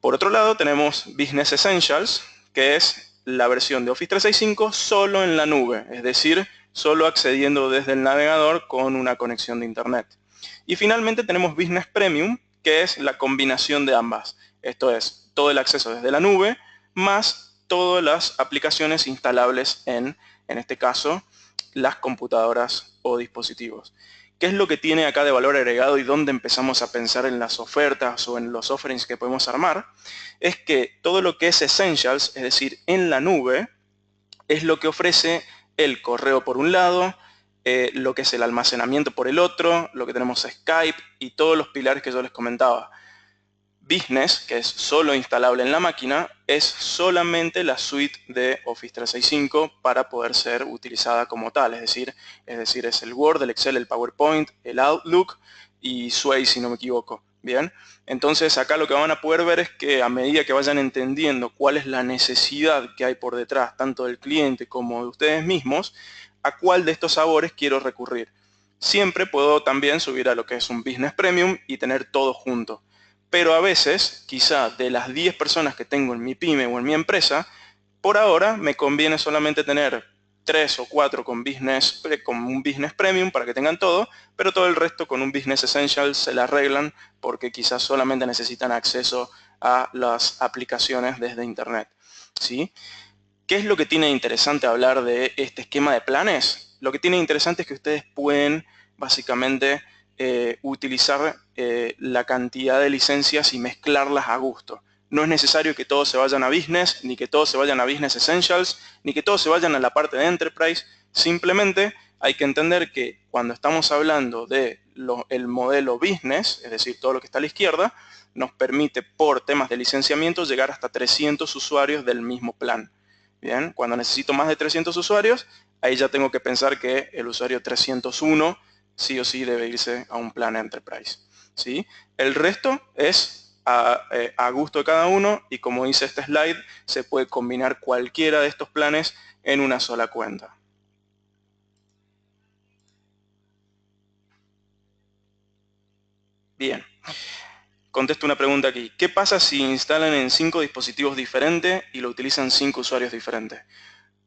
Por otro lado tenemos Business Essentials, que es la versión de Office 365 solo en la nube, es decir, solo accediendo desde el navegador con una conexión de internet. Y finalmente tenemos Business Premium, que es la combinación de ambas. Esto es todo el acceso desde la nube, más todas las aplicaciones instalables en este caso, las computadoras o dispositivos. ¿Qué es lo que tiene acá de valor agregado y dónde empezamos a pensar en las ofertas o en los offerings que podemos armar? Es que todo lo que es Essentials, es decir, en la nube, es lo que ofrece el correo por un lado, lo que es el almacenamiento por el otro, lo que tenemos Skype y todos los pilares que yo les comentaba. Business, que es solo instalable en la máquina, es solamente la suite de Office 365 para poder ser utilizada como tal. Es decir, es el Word, el Excel, el PowerPoint, el Outlook y Sway, si no me equivoco. Bien, entonces acá lo que van a poder ver es que a medida que vayan entendiendo cuál es la necesidad que hay por detrás, tanto del cliente como de ustedes mismos, a cuál de estos sabores quiero recurrir. Siempre puedo también subir a lo que es un Business Premium y tener todo junto. Pero a veces, quizá de las 10 personas que tengo en mi pyme o en mi empresa, por ahora me conviene solamente tener 3 o 4 con un Business Premium para que tengan todo, pero todo el resto con un Business Essential se la arreglan porque quizás solamente necesitan acceso a las aplicaciones desde Internet. ¿Sí? ¿Qué es lo que tiene interesante hablar de este esquema de planes? Lo que tiene interesante es que ustedes pueden básicamente utilizar la cantidad de licencias y mezclarlas a gusto. No es necesario que todos se vayan a Business, ni que todos se vayan a Business Essentials, ni que todos se vayan a la parte de Enterprise. Simplemente hay que entender que cuando estamos hablando de el modelo Business, es decir, todo lo que está a la izquierda, nos permite por temas de licenciamiento llegar hasta 300 usuarios del mismo plan. Bien, cuando necesito más de 300 usuarios, ahí ya tengo que pensar que el usuario 301 sí o sí debe irse a un plan Enterprise. ¿Sí? El resto es a gusto de cada uno y como dice este slide, se puede combinar cualquiera de estos planes en una sola cuenta. Bien. Contesto una pregunta aquí. ¿Qué pasa si instalan en 5 dispositivos diferentes y lo utilizan 5 usuarios diferentes?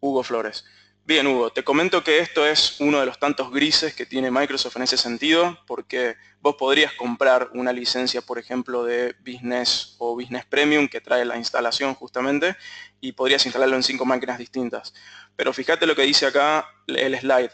Hugo Flores. Bien, Hugo, te comento que esto es uno de los tantos grises que tiene Microsoft en ese sentido, porque vos podrías comprar una licencia, por ejemplo, de Business o Business Premium, que trae la instalación justamente, y podrías instalarlo en 5 máquinas distintas. Pero fíjate lo que dice acá el slide.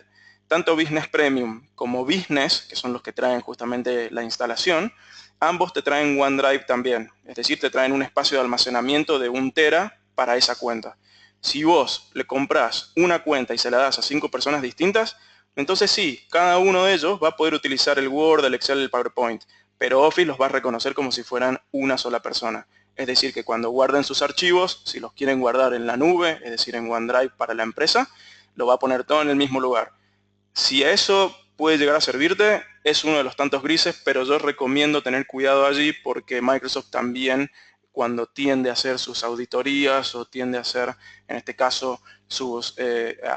Tanto Business Premium como Business, que son los que traen justamente la instalación, ambos te traen OneDrive también. Es decir, te traen un espacio de almacenamiento de 1 tera para esa cuenta. Si vos le comprás una cuenta y se la das a 5 personas distintas, entonces sí, cada uno de ellos va a poder utilizar el Word, el Excel, el PowerPoint, pero Office los va a reconocer como si fueran una sola persona. Es decir, que cuando guarden sus archivos, si los quieren guardar en la nube, es decir, en OneDrive para la empresa, lo va a poner todo en el mismo lugar. Si a eso puede llegar a servirte, es uno de los tantos grises, pero yo recomiendo tener cuidado allí porque Microsoft también, cuando tiende a hacer sus auditorías o tiende a hacer, en este caso,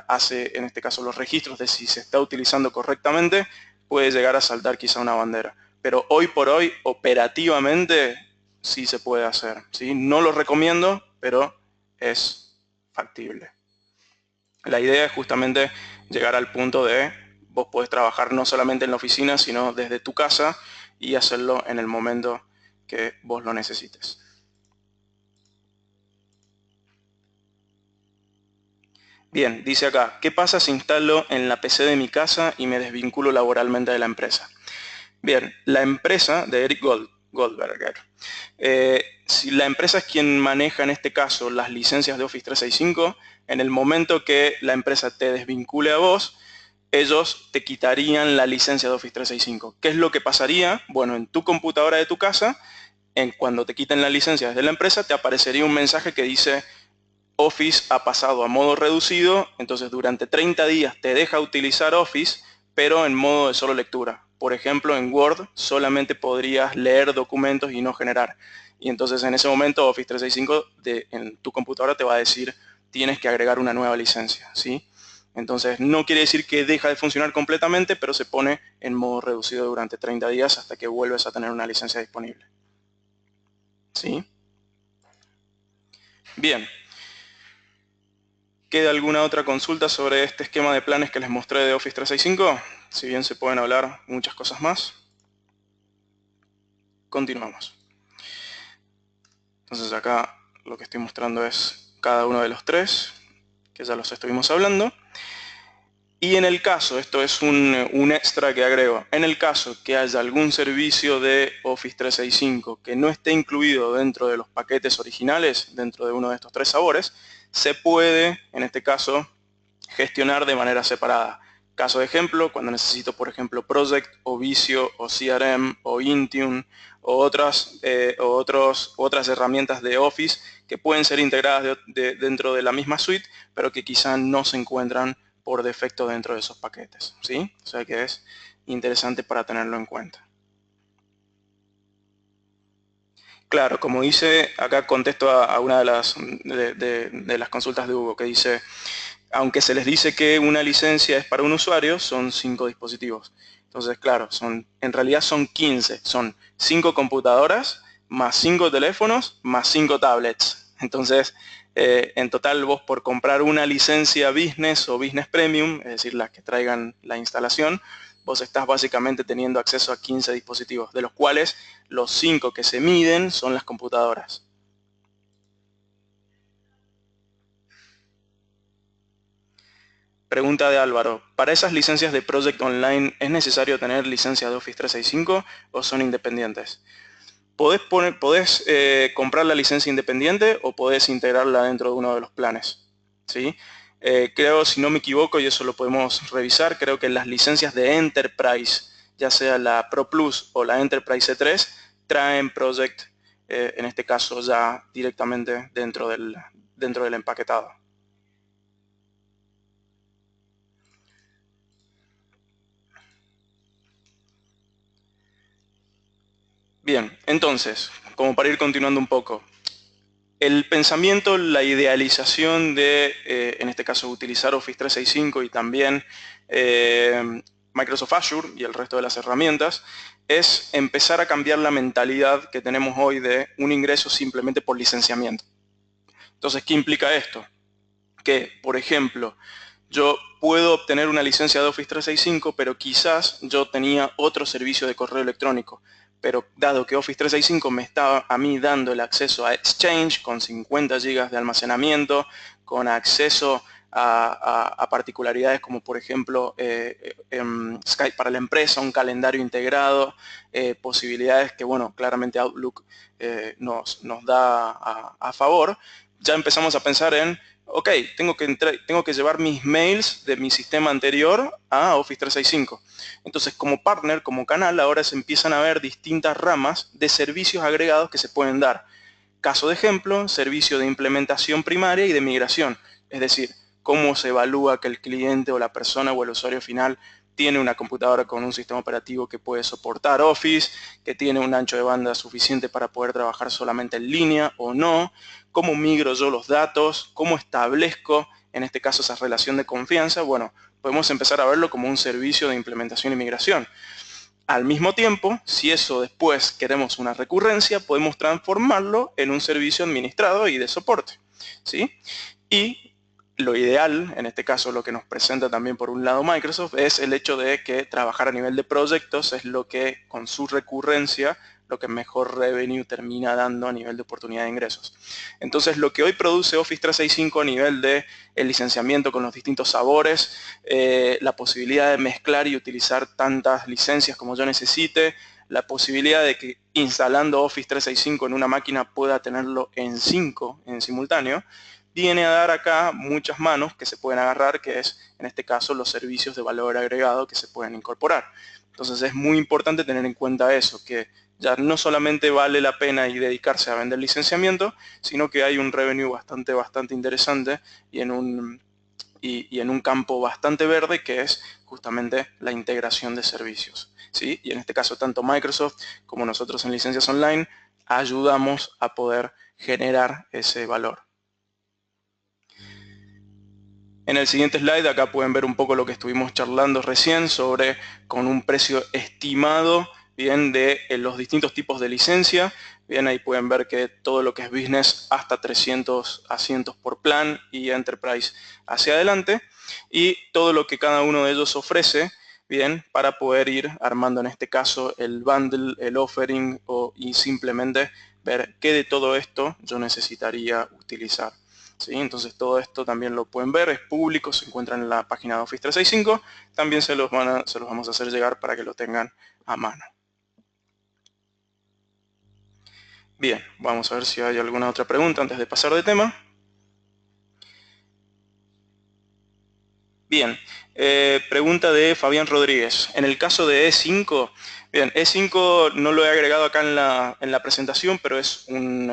hace en este caso los registros de si se está utilizando correctamente, puede llegar a saltar quizá una bandera. Pero hoy por hoy, operativamente, sí se puede hacer, ¿sí? No lo recomiendo, pero es factible. La idea es justamente llegar al punto de vos podés trabajar no solamente en la oficina, sino desde tu casa y hacerlo en el momento que vos lo necesites. Bien, dice acá, ¿qué pasa si instalo en la PC de mi casa y me desvinculo laboralmente de la empresa? Bien, la empresa de Eric Goldberger. Si la empresa es quien maneja en este caso las licencias de Office 365, en el momento que la empresa te desvincule a vos, ellos te quitarían la licencia de Office 365. ¿Qué es lo que pasaría? Bueno, en tu computadora de tu casa, cuando te quiten la licencia desde la empresa, te aparecería un mensaje que dice Office ha pasado a modo reducido, entonces durante 30 días te deja utilizar Office, pero en modo de solo lectura. Por ejemplo, en Word solamente podrías leer documentos y no generar. Y entonces en ese momento Office 365 en tu computadora te va a decir tienes que agregar una nueva licencia, ¿sí? Entonces no quiere decir que deja de funcionar completamente, pero se pone en modo reducido durante 30 días hasta que vuelves a tener una licencia disponible. ¿Sí? Bien. ¿Queda alguna otra consulta sobre este esquema de planes que les mostré de Office 365? Si bien se pueden hablar muchas cosas más. Continuamos. Entonces acá lo que estoy mostrando es cada uno de los tres, que ya los estuvimos hablando. Y en el caso, esto es un extra que agrego, en el caso que haya algún servicio de Office 365 que no esté incluido dentro de los paquetes originales, dentro de uno de estos tres sabores, se puede, en este caso, gestionar de manera separada. Caso de ejemplo, cuando necesito, por ejemplo, Project o Visio o CRM o Intune o otras herramientas de Office que pueden ser integradas dentro de la misma suite, pero que quizá no se encuentran por defecto dentro de esos paquetes, ¿sí? O sea que es interesante para tenerlo en cuenta. Claro, como dice, acá contesto a una de las consultas de Hugo, que dice, aunque se les dice que una licencia es para un usuario, son 5 dispositivos. Entonces, claro, en realidad son 15, son 5 computadoras, más 5 teléfonos, más 5 tablets. Entonces, en total vos por comprar una licencia Business o Business Premium, es decir, las que traigan la instalación, vos estás básicamente teniendo acceso a 15 dispositivos, de los cuales los 5 que se miden son las computadoras. Pregunta de Álvaro, ¿para esas licencias de Project Online es necesario tener licencia de Office 365 o son independientes? Podés comprar la licencia independiente o podés integrarla dentro de uno de los planes, ¿sí? Creo, si no me equivoco, y eso lo podemos revisar, creo que las licencias de Enterprise, ya sea la Pro Plus o la Enterprise E3, traen Project, en este caso ya directamente dentro del empaquetado. Bien, entonces, como para ir continuando un poco, el pensamiento, la idealización de, en este caso, utilizar Office 365 y también Microsoft Azure y el resto de las herramientas, es empezar a cambiar la mentalidad que tenemos hoy de un ingreso simplemente por licenciamiento. Entonces, ¿qué implica esto? Que, por ejemplo, yo puedo obtener una licencia de Office 365, pero quizás yo tenía otro servicio de correo electrónico. Pero dado que Office 365 me estaba a mí dando el acceso a Exchange con 50 GB de almacenamiento, con acceso a particularidades como por ejemplo Skype para la empresa, un calendario integrado, posibilidades que bueno, claramente Outlook nos da a favor, ya empezamos a pensar en ok, tengo que llevar mis mails de mi sistema anterior a Office 365. Entonces, como partner, como canal, ahora se empiezan a ver distintas ramas de servicios agregados que se pueden dar. Caso de ejemplo, servicio de implementación primaria y de migración. Es decir, cómo se evalúa que el cliente o la persona o el usuario final tiene una computadora con un sistema operativo que puede soportar Office, que tiene un ancho de banda suficiente para poder trabajar solamente en línea o no, cómo migro yo los datos, cómo establezco, en este caso, esa relación de confianza. Bueno, podemos empezar a verlo como un servicio de implementación y migración. Al mismo tiempo, si eso después queremos una recurrencia, podemos transformarlo en un servicio administrado y de soporte, ¿sí? Y lo ideal, en este caso lo que nos presenta también por un lado Microsoft, es el hecho de que trabajar a nivel de proyectos es lo que, con su recurrencia, lo que mejor revenue termina dando a nivel de oportunidad de ingresos. Entonces, lo que hoy produce Office 365 a nivel de el licenciamiento con los distintos sabores, la posibilidad de mezclar y utilizar tantas licencias como yo necesite, la posibilidad de que instalando Office 365 en una máquina pueda tenerlo en 5 en simultáneo, viene a dar acá muchas manos que se pueden agarrar, que es, en este caso, los servicios de valor agregado que se pueden incorporar. Entonces es muy importante tener en cuenta eso, que ya no solamente vale la pena y dedicarse a vender licenciamiento, sino que hay un revenue bastante interesante y en un campo bastante verde, que es justamente la integración de servicios, ¿sí? Y en este caso tanto Microsoft como nosotros en Licencias Online ayudamos a poder generar ese valor. En el siguiente slide acá pueden ver un poco lo que estuvimos charlando recién sobre con un precio estimado, bien, de los distintos tipos de licencia. Bien, ahí pueden ver que todo lo que es business hasta 300 asientos por plan y enterprise hacia adelante, y todo lo que cada uno de ellos ofrece, bien, para poder ir armando en este caso el bundle, el offering y simplemente ver qué de todo esto yo necesitaría utilizar. ¿Sí? Entonces todo esto también lo pueden ver, es público, se encuentra en la página de Office 365, también se los vamos a hacer llegar para que lo tengan a mano. Bien, vamos a ver si hay alguna otra pregunta antes de pasar de tema. Bien, pregunta de Fabián Rodríguez. En el caso de E5, bien, E5 no lo he agregado acá en la presentación, pero es un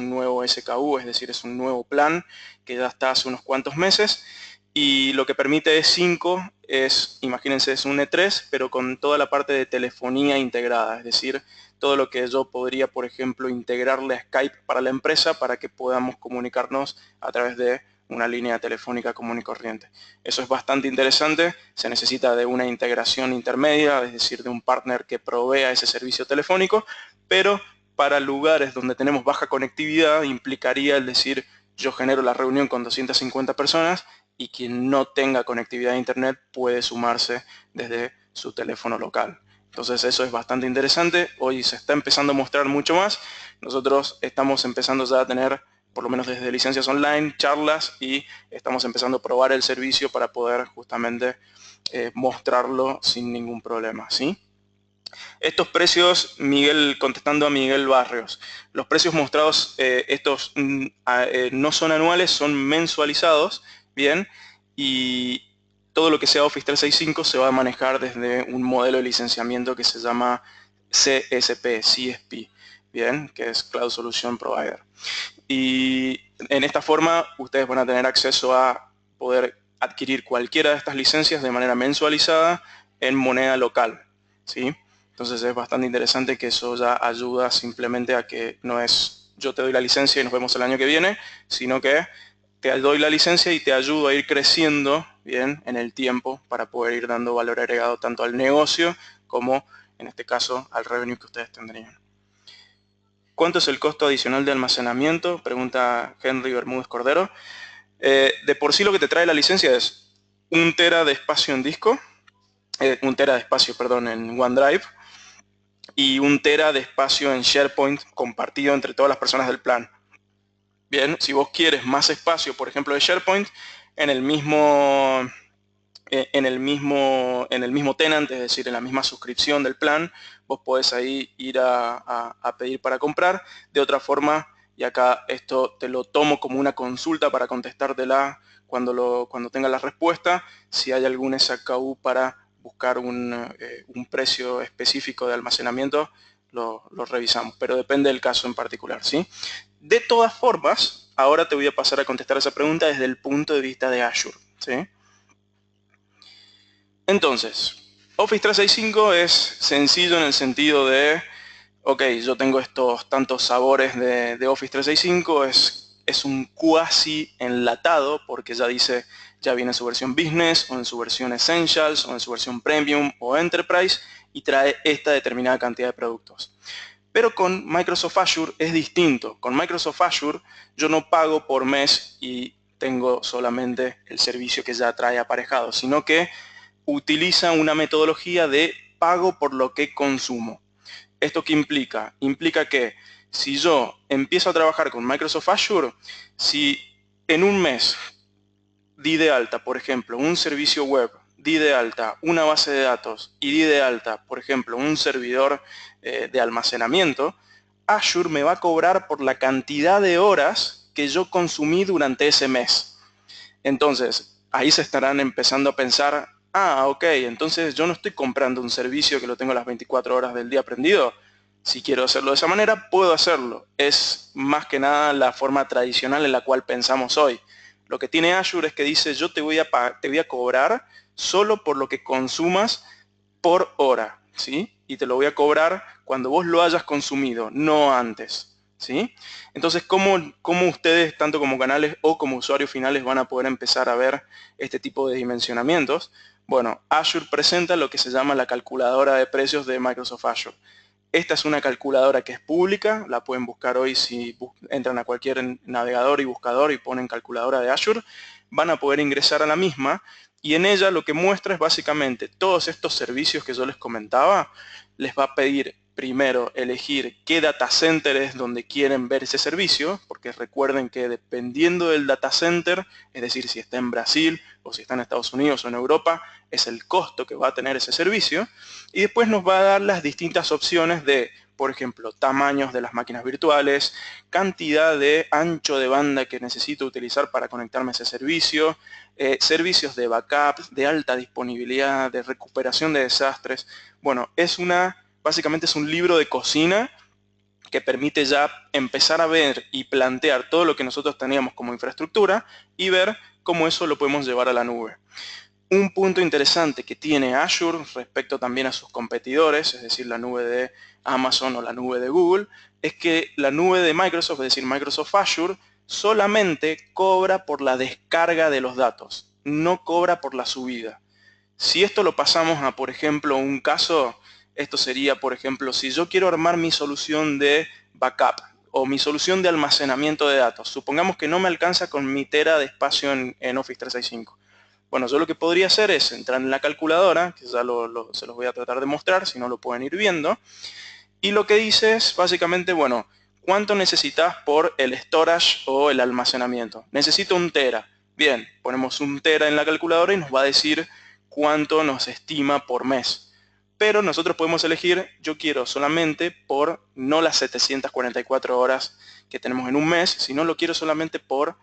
nuevo SKU, es decir, es un nuevo plan que ya está hace unos cuantos meses. Y lo que permite E5 es, imagínense, es un E3, pero con toda la parte de telefonía integrada, es decir, todo lo que yo podría, por ejemplo, integrarle a Skype para la empresa para que podamos comunicarnos a través de una línea telefónica común y corriente. Eso es bastante interesante, se necesita de una integración intermedia, es decir, de un partner que provea ese servicio telefónico, pero para lugares donde tenemos baja conectividad implicaría el decir, yo genero la reunión con 250 personas y quien no tenga conectividad a internet puede sumarse desde su teléfono local. Entonces eso es bastante interesante, hoy se está empezando a mostrar mucho más, nosotros estamos empezando ya a tener, por lo menos desde Licencias Online, charlas, y estamos empezando a probar el servicio para poder justamente mostrarlo sin ningún problema, ¿sí? Estos precios, Miguel, contestando a Miguel Barrios, los precios mostrados, estos no son anuales, son mensualizados, ¿bien? Y todo lo que sea Office 365 se va a manejar desde un modelo de licenciamiento que se llama CSP, ¿bien? Que es Cloud Solution Provider. Y en esta forma ustedes van a tener acceso a poder adquirir cualquiera de estas licencias de manera mensualizada en moneda local, ¿sí? Entonces es bastante interesante que eso ya ayuda simplemente a que no es yo te doy la licencia y nos vemos el año que viene, sino que te doy la licencia y te ayudo a ir creciendo, bien, en el tiempo para poder ir dando valor agregado tanto al negocio como, en este caso, al revenue que ustedes tendrían. ¿Cuánto es el costo adicional de almacenamiento? Pregunta Henry Bermúdez Cordero. De por sí lo que te trae la licencia es 1 tera de espacio en disco, 1 tera de espacio, perdón, en OneDrive, y 1 tera de espacio en SharePoint compartido entre todas las personas del plan. Bien, si vos quieres más espacio, por ejemplo, de SharePoint, en el mismo tenant, es decir, en la misma suscripción del plan, vos podés ahí ir a pedir para comprar. De otra forma, y acá esto te lo tomo como una consulta para contestártela cuando tenga la respuesta, si hay algún SKU para buscar un precio específico de almacenamiento, lo revisamos, pero depende del caso en particular, ¿sí? De todas formas, ahora te voy a pasar a contestar esa pregunta desde el punto de vista de Azure, ¿sí? Entonces, Office 365 es sencillo en el sentido de, ok, yo tengo estos tantos sabores de Office 365, es un cuasi enlatado porque ya dice, ya viene en su versión Business o en su versión Essentials o en su versión Premium o Enterprise y trae esta determinada cantidad de productos. Pero con Microsoft Azure es distinto. Con Microsoft Azure yo no pago por mes y tengo solamente el servicio que ya trae aparejado, sino que utiliza una metodología de pago por lo que consumo. ¿Esto qué implica? Implica que si yo empiezo a trabajar con Microsoft Azure, si en un mes di de alta, por ejemplo, un servicio web, di de alta una base de datos y di de alta, por ejemplo, un servidor de almacenamiento, Azure me va a cobrar por la cantidad de horas que yo consumí durante ese mes. Entonces, ahí se estarán empezando a pensar, ok, entonces yo no estoy comprando un servicio que lo tengo las 24 horas del día prendido. Si quiero hacerlo de esa manera, puedo hacerlo. Es más que nada la forma tradicional en la cual pensamos hoy. Lo que tiene Azure es que dice, yo te voy a cobrar solo por lo que consumas por hora, ¿sí? Y te lo voy a cobrar cuando vos lo hayas consumido, no antes, ¿sí? Entonces, ¿cómo ustedes, tanto como canales o como usuarios finales, van a poder empezar a ver este tipo de dimensionamientos? Bueno, Azure presenta lo que se llama la calculadora de precios de Microsoft Azure. Esta es una calculadora que es pública, la pueden buscar hoy si entran a cualquier navegador y buscador y ponen calculadora de Azure, van a poder ingresar a la misma y en ella lo que muestra es básicamente todos estos servicios que yo les comentaba, les va a pedir primero elegir qué data center es donde quieren ver ese servicio, porque recuerden que dependiendo del data center, es decir, si está en Brasil o si está en Estados Unidos o en Europa, es el costo que va a tener ese servicio. Y después nos va a dar las distintas opciones de, por ejemplo, tamaños de las máquinas virtuales, cantidad de ancho de banda que necesito utilizar para conectarme a ese servicio, servicios de backup, de alta disponibilidad, de recuperación de desastres. Bueno, básicamente es un libro de cocina que permite ya empezar a ver y plantear todo lo que nosotros teníamos como infraestructura y ver cómo eso lo podemos llevar a la nube. Un punto interesante que tiene Azure respecto también a sus competidores, es decir, la nube de Amazon o la nube de Google, es que la nube de Microsoft, es decir, Microsoft Azure, solamente cobra por la descarga de los datos, no cobra por la subida. Si esto lo pasamos a, por ejemplo, un caso, esto sería, por ejemplo, si yo quiero armar mi solución de backup o mi solución de almacenamiento de datos, supongamos que no me alcanza con mi tera de espacio en Office 365. Bueno, yo lo que podría hacer es entrar en la calculadora, que ya se los voy a tratar de mostrar, si no lo pueden ir viendo, y lo que dice es básicamente, bueno, ¿cuánto necesitas por el storage o el almacenamiento? Necesito 1 tera. Bien, ponemos 1 tera en la calculadora y nos va a decir cuánto nos estima por mes. Pero nosotros podemos elegir, yo quiero solamente por, no las 744 horas que tenemos en un mes, sino lo quiero solamente por,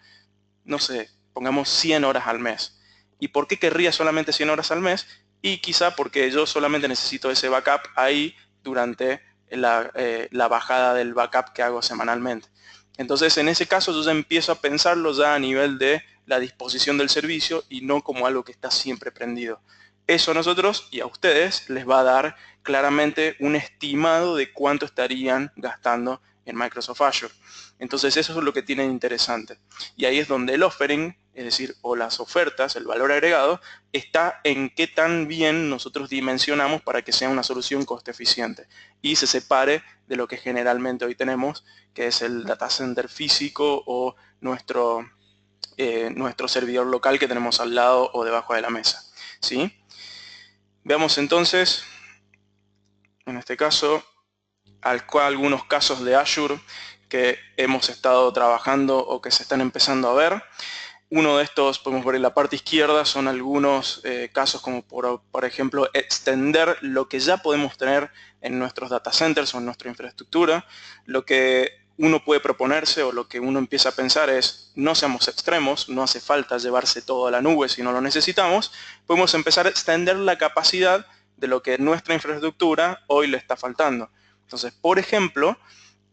no sé, pongamos 100 horas al mes. ¿Y por qué querría solamente 100 horas al mes? Y quizá porque yo solamente necesito ese backup ahí durante la bajada del backup que hago semanalmente. Entonces, en ese caso, yo ya empiezo a pensarlo ya a nivel de la disposición del servicio y no como algo que está siempre prendido. Eso a nosotros y a ustedes les va a dar claramente un estimado de cuánto estarían gastando en Microsoft Azure. Entonces, eso es lo que tiene interesante. Y ahí es donde el offering, es decir, o las ofertas, el valor agregado, está en qué tan bien nosotros dimensionamos para que sea una solución coste eficiente y se separe de lo que generalmente hoy tenemos, que es el data center físico o nuestro servidor local que tenemos al lado o debajo de la mesa, ¿sí? Veamos entonces, en este caso, algunos casos de Azure que hemos estado trabajando o que se están empezando a ver. Uno de estos, podemos ver en la parte izquierda, son algunos casos como por ejemplo extender lo que ya podemos tener en nuestros data centers o en nuestra infraestructura. Lo que uno puede proponerse o lo que uno empieza a pensar es no seamos extremos, no hace falta llevarse todo a la nube si no lo necesitamos. Podemos empezar a extender la capacidad de lo que nuestra infraestructura hoy le está faltando. Entonces, por ejemplo,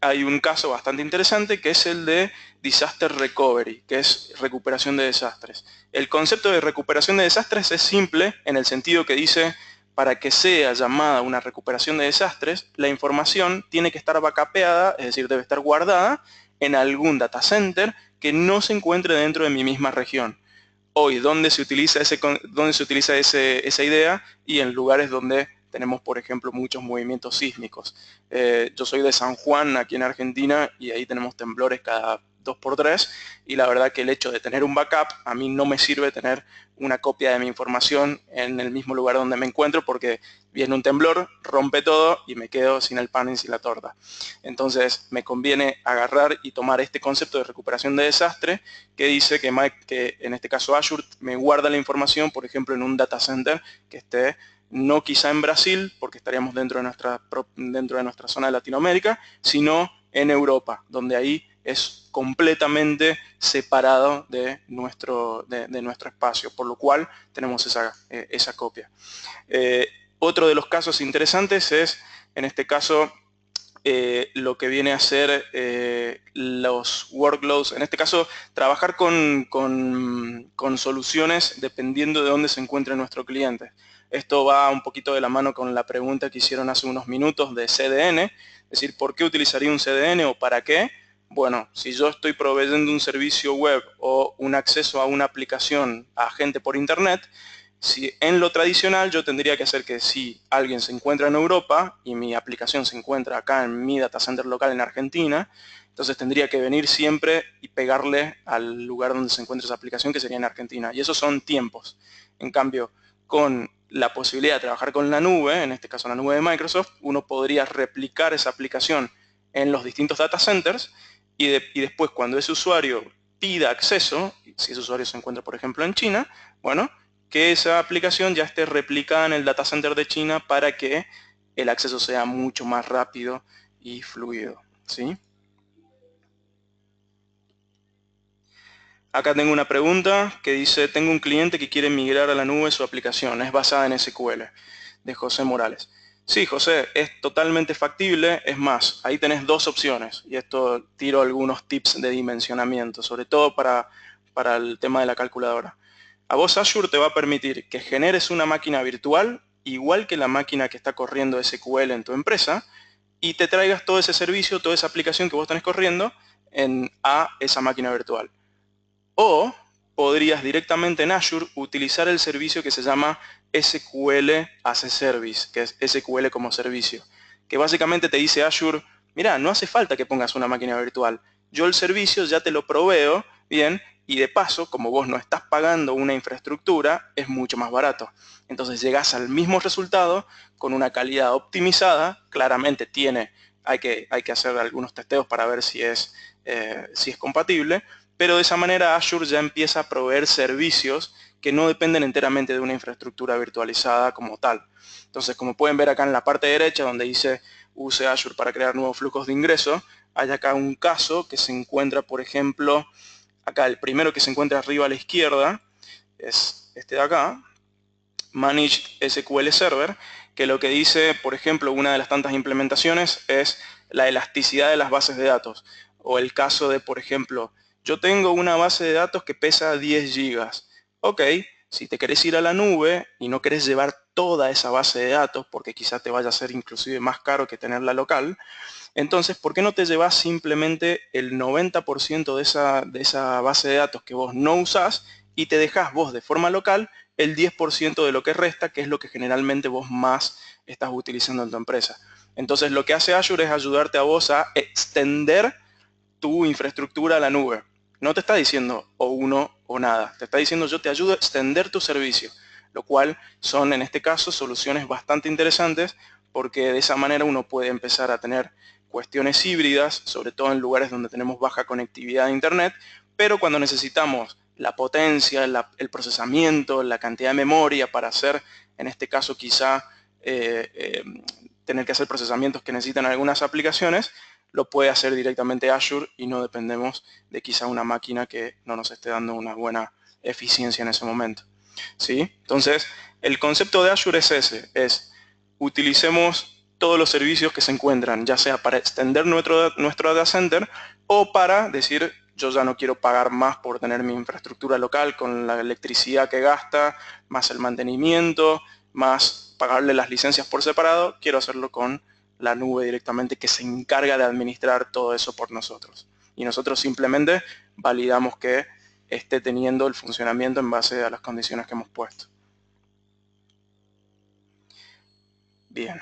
hay un caso bastante interesante que es el de Disaster Recovery, que es recuperación de desastres. El concepto de recuperación de desastres es simple en el sentido que dice, para que sea llamada una recuperación de desastres, la información tiene que estar backupeada, es decir, debe estar guardada en algún data center que no se encuentre dentro de mi misma región. Hoy, ¿dónde se utiliza, esa idea? Y en lugares donde tenemos, por ejemplo, muchos movimientos sísmicos. Yo soy de San Juan, aquí en Argentina, y ahí tenemos temblores cada 2 por 3, y la verdad que el hecho de tener un backup, a mí no me sirve tener una copia de mi información en el mismo lugar donde me encuentro, porque viene un temblor, rompe todo y me quedo sin el pan y sin la torta. Entonces me conviene agarrar y tomar este concepto de recuperación de desastre que dice que en este caso Azure me guarda la información, por ejemplo, en un data center que esté no quizá en Brasil, porque estaríamos dentro de nuestra zona de Latinoamérica, sino en Europa, donde ahí es completamente separado de nuestro espacio, por lo cual tenemos esa copia. Otro de los casos interesantes es, en este caso, lo que viene a ser los workloads. En este caso, trabajar con soluciones dependiendo de dónde se encuentre nuestro cliente. Esto va un poquito de la mano con la pregunta que hicieron hace unos minutos de CDN, es decir, ¿por qué utilizaría un CDN o para qué? Bueno, si yo estoy proveyendo un servicio web o un acceso a una aplicación a gente por internet, si en lo tradicional yo tendría que hacer que si alguien se encuentra en Europa y mi aplicación se encuentra acá en mi data center local en Argentina, entonces tendría que venir siempre y pegarle al lugar donde se encuentra esa aplicación, que sería en Argentina. Y esos son tiempos. En cambio, con la posibilidad de trabajar con la nube, en este caso la nube de Microsoft, uno podría replicar esa aplicación en los distintos data centers y después cuando ese usuario pida acceso, si ese usuario se encuentra por ejemplo en China, bueno, que esa aplicación ya esté replicada en el data center de China para que el acceso sea mucho más rápido y fluido, ¿sí? Acá tengo una pregunta que dice, tengo un cliente que quiere migrar a la nube su aplicación, es basada en SQL, de José Morales. Sí, José, es totalmente factible, es más, ahí tenés dos opciones, y esto tiro algunos tips de dimensionamiento, sobre todo para el tema de la calculadora. A vos Azure te va a permitir que generes una máquina virtual, igual que la máquina que está corriendo SQL en tu empresa, y te traigas todo ese servicio, toda esa aplicación que vos tenés corriendo a esa máquina virtual. O podrías directamente en Azure utilizar el servicio que se llama SQL as a Service, que es SQL como servicio, que básicamente te dice Azure, mira, no hace falta que pongas una máquina virtual, yo el servicio ya te lo proveo, bien, y de paso, como vos no estás pagando una infraestructura, es mucho más barato. Entonces llegás al mismo resultado con una calidad optimizada, claramente hay que hacer algunos testeos para ver si es compatible, pero de esa manera Azure ya empieza a proveer servicios que no dependen enteramente de una infraestructura virtualizada como tal. Entonces, como pueden ver acá en la parte derecha, donde dice use Azure para crear nuevos flujos de ingreso, hay acá un caso que se encuentra, por ejemplo, acá el primero que se encuentra arriba a la izquierda, es este de acá, Managed SQL Server, que lo que dice, por ejemplo, una de las tantas implementaciones es la elasticidad de las bases de datos. O el caso de, por ejemplo, yo tengo una base de datos que pesa 10 gigas. Ok, si te querés ir a la nube y no querés llevar toda esa base de datos, porque quizá te vaya a ser inclusive más caro que tenerla local, entonces, ¿por qué no te llevas simplemente el 90% de esa base de datos que vos no usás y te dejás vos de forma local el 10% de lo que resta, que es lo que generalmente vos más estás utilizando en tu empresa? Entonces, lo que hace Azure es ayudarte a vos a extender tu infraestructura a la nube. No te está diciendo o uno o nada, te está diciendo yo te ayudo a extender tu servicio, lo cual son en este caso soluciones bastante interesantes porque de esa manera uno puede empezar a tener cuestiones híbridas, sobre todo en lugares donde tenemos baja conectividad de internet, pero cuando necesitamos la potencia, el procesamiento, la cantidad de memoria para hacer, en este caso quizá tener que hacer procesamientos que necesitan algunas aplicaciones, lo puede hacer directamente Azure y no dependemos de quizá una máquina que no nos esté dando una buena eficiencia en ese momento, ¿sí? Entonces, el concepto de Azure es ese, es utilicemos todos los servicios que se encuentran, ya sea para extender nuestro data center o para decir, yo ya no quiero pagar más por tener mi infraestructura local con la electricidad que gasta, más el mantenimiento, más pagarle las licencias por separado, quiero hacerlo con la nube directamente, que se encarga de administrar todo eso por nosotros. Y nosotros simplemente validamos que esté teniendo el funcionamiento en base a las condiciones que hemos puesto. Bien.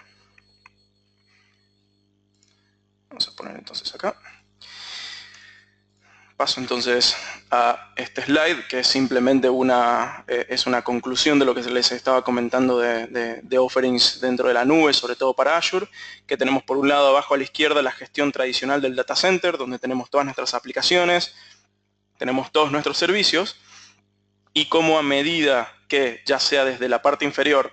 Vamos a poner entonces acá. Paso entonces a este slide, que es simplemente una conclusión de lo que les estaba comentando de offerings dentro de la nube, sobre todo para Azure, que tenemos por un lado abajo a la izquierda la gestión tradicional del data center, donde tenemos todas nuestras aplicaciones, tenemos todos nuestros servicios, y cómo a medida que, ya sea desde la parte inferior,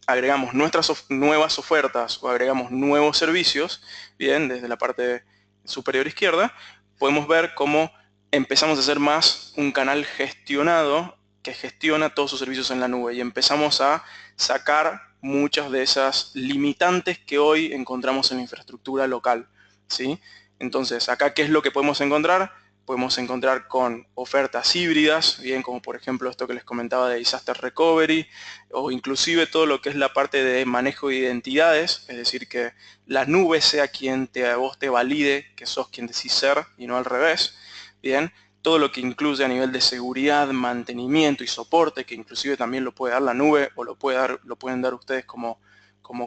agregamos nuestras nuevas ofertas o agregamos nuevos servicios, bien, desde la parte superior izquierda, podemos ver cómo empezamos a ser más un canal gestionado que gestiona todos sus servicios en la nube y empezamos a sacar muchas de esas limitantes que hoy encontramos en la infraestructura local, ¿sí? Entonces, acá, ¿qué es lo que podemos encontrar? Podemos encontrar con ofertas híbridas, bien, como por ejemplo esto que les comentaba de Disaster Recovery, o inclusive todo lo que es la parte de manejo de identidades, es decir, que la nube sea quien a vos te valide que sos quien decís ser y no al revés, bien, todo lo que incluye a nivel de seguridad, mantenimiento y soporte, que inclusive también lo puede dar la nube o lo pueden dar ustedes como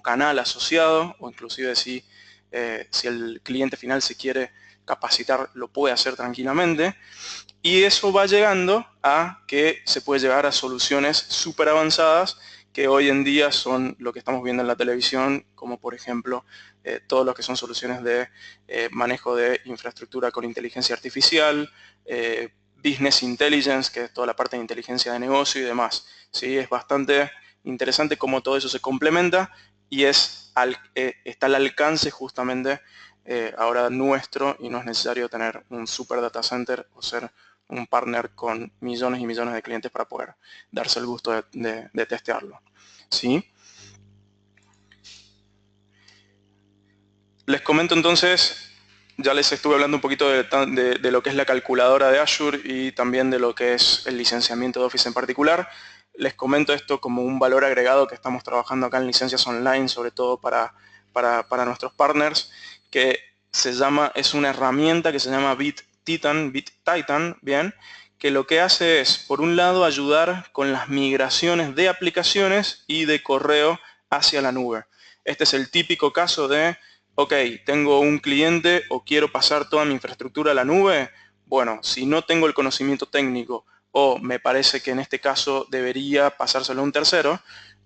canal asociado, o inclusive si el cliente final se quiere capacitar, lo puede hacer tranquilamente. Y eso va llegando a que se puede llegar a soluciones súper avanzadas que hoy en día son lo que estamos viendo en la televisión, como por ejemplo todo lo que son soluciones de manejo de infraestructura con inteligencia artificial, business intelligence, que es toda la parte de inteligencia de negocio y demás. ¿Sí? Es bastante interesante cómo todo eso se complementa y está al alcance justamente ahora nuestro, y no es necesario tener un super data center o ser un partner con millones y millones de clientes para poder darse el gusto de testearlo. ¿Sí? Les comento entonces, ya les estuve hablando un poquito de lo que es la calculadora de Azure y también de lo que es el licenciamiento de Office en particular. Les comento esto como un valor agregado que estamos trabajando acá en licencias online, sobre todo para nuestros partners, que es una herramienta que se llama BitTitan, bien, que lo que hace es, por un lado, ayudar con las migraciones de aplicaciones y de correo hacia la nube. Este es el típico caso de, ok, tengo un cliente o quiero pasar toda mi infraestructura a la nube. Bueno, si no tengo el conocimiento técnico o me parece que en este caso debería pasárselo a un tercero,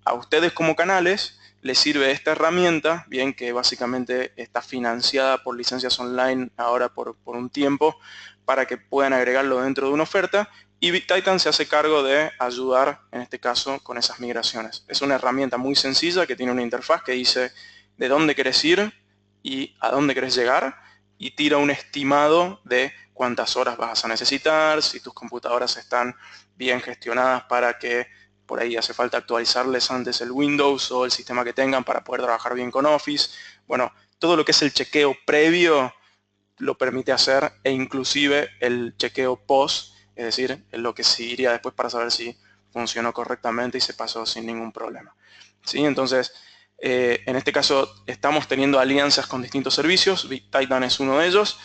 a ustedes como canales les sirve esta herramienta, bien, que básicamente está financiada por licencias online ahora por un tiempo, para que puedan agregarlo dentro de una oferta, y BitTitan se hace cargo de ayudar, en este caso, con esas migraciones. Es una herramienta muy sencilla que tiene una interfaz que dice de dónde querés ir y a dónde querés llegar, y tira un estimado de cuántas horas vas a necesitar, si tus computadoras están bien gestionadas para que por ahí hace falta actualizarles antes el Windows o el sistema que tengan para poder trabajar bien con Office. Bueno, todo lo que es el chequeo previo lo permite hacer, e inclusive el chequeo post, es decir, lo que seguiría después para saber si funcionó correctamente y se pasó sin ningún problema. ¿Sí? Entonces, en este caso estamos teniendo alianzas con distintos servicios. BitTitan es uno de ellos.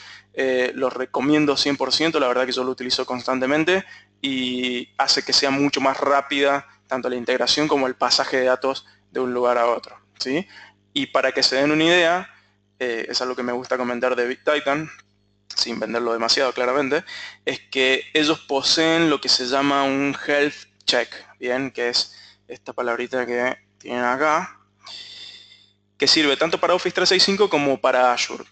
Lo recomiendo 100%, la verdad que yo lo utilizo constantemente y hace que sea mucho más rápida tanto la integración como el pasaje de datos de un lugar a otro. ¿Sí? Y para que se den una idea, es algo que me gusta comentar de BitTitan, sin venderlo demasiado claramente, es que ellos poseen lo que se llama un health check, bien, que es esta palabrita que tienen acá, que sirve tanto para Office 365 como para Azure.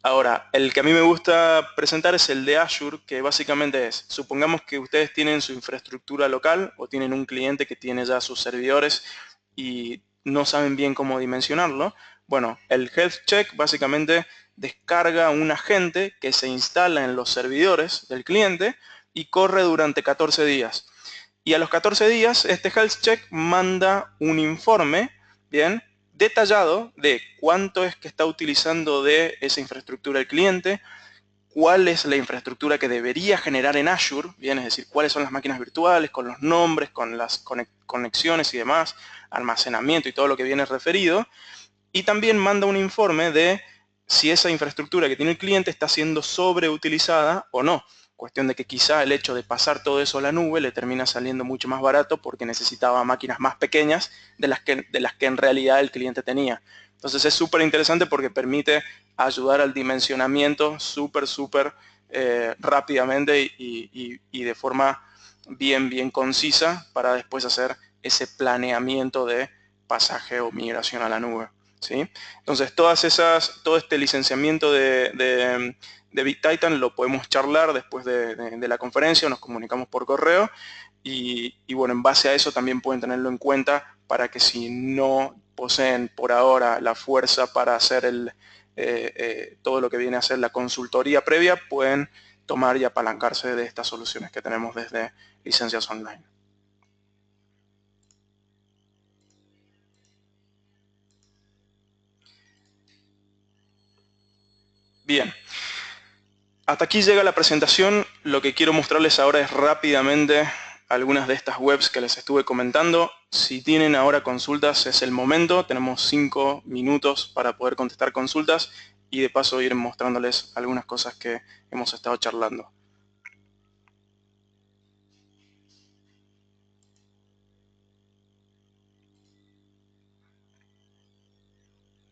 Ahora, el que a mí me gusta presentar es el de Azure, que básicamente es, supongamos que ustedes tienen su infraestructura local o tienen un cliente que tiene ya sus servidores y no saben bien cómo dimensionarlo. Bueno, el Health Check básicamente descarga un agente que se instala en los servidores del cliente y corre durante 14 días. Y a los 14 días, este Health Check manda un informe, bien, detallado de cuánto es que está utilizando de esa infraestructura el cliente, cuál es la infraestructura que debería generar en Azure, bien, es decir, cuáles son las máquinas virtuales, con los nombres, con las conexiones y demás, almacenamiento y todo lo que viene referido, y también manda un informe de si esa infraestructura que tiene el cliente está siendo sobreutilizada o no. Cuestión de que quizá el hecho de pasar todo eso a la nube le termina saliendo mucho más barato porque necesitaba máquinas más pequeñas de las que en realidad el cliente tenía. Entonces es súper interesante porque permite ayudar al dimensionamiento súper rápidamente y de forma bien concisa para después hacer ese planeamiento de pasaje o migración a la nube, ¿sí? Entonces todo este licenciamiento de BigTitan lo podemos charlar después de la conferencia, nos comunicamos por correo y bueno, en base a eso también pueden tenerlo en cuenta para que si no poseen por ahora la fuerza para hacer todo lo que viene a ser la consultoría previa, pueden tomar y apalancarse de estas soluciones que tenemos desde Licencias Online. Bien, hasta aquí llega la presentación. Lo que quiero mostrarles ahora es rápidamente algunas de estas webs que les estuve comentando. Si tienen ahora consultas, es el momento. Tenemos 5 minutos para poder contestar consultas y de paso ir mostrándoles algunas cosas que hemos estado charlando.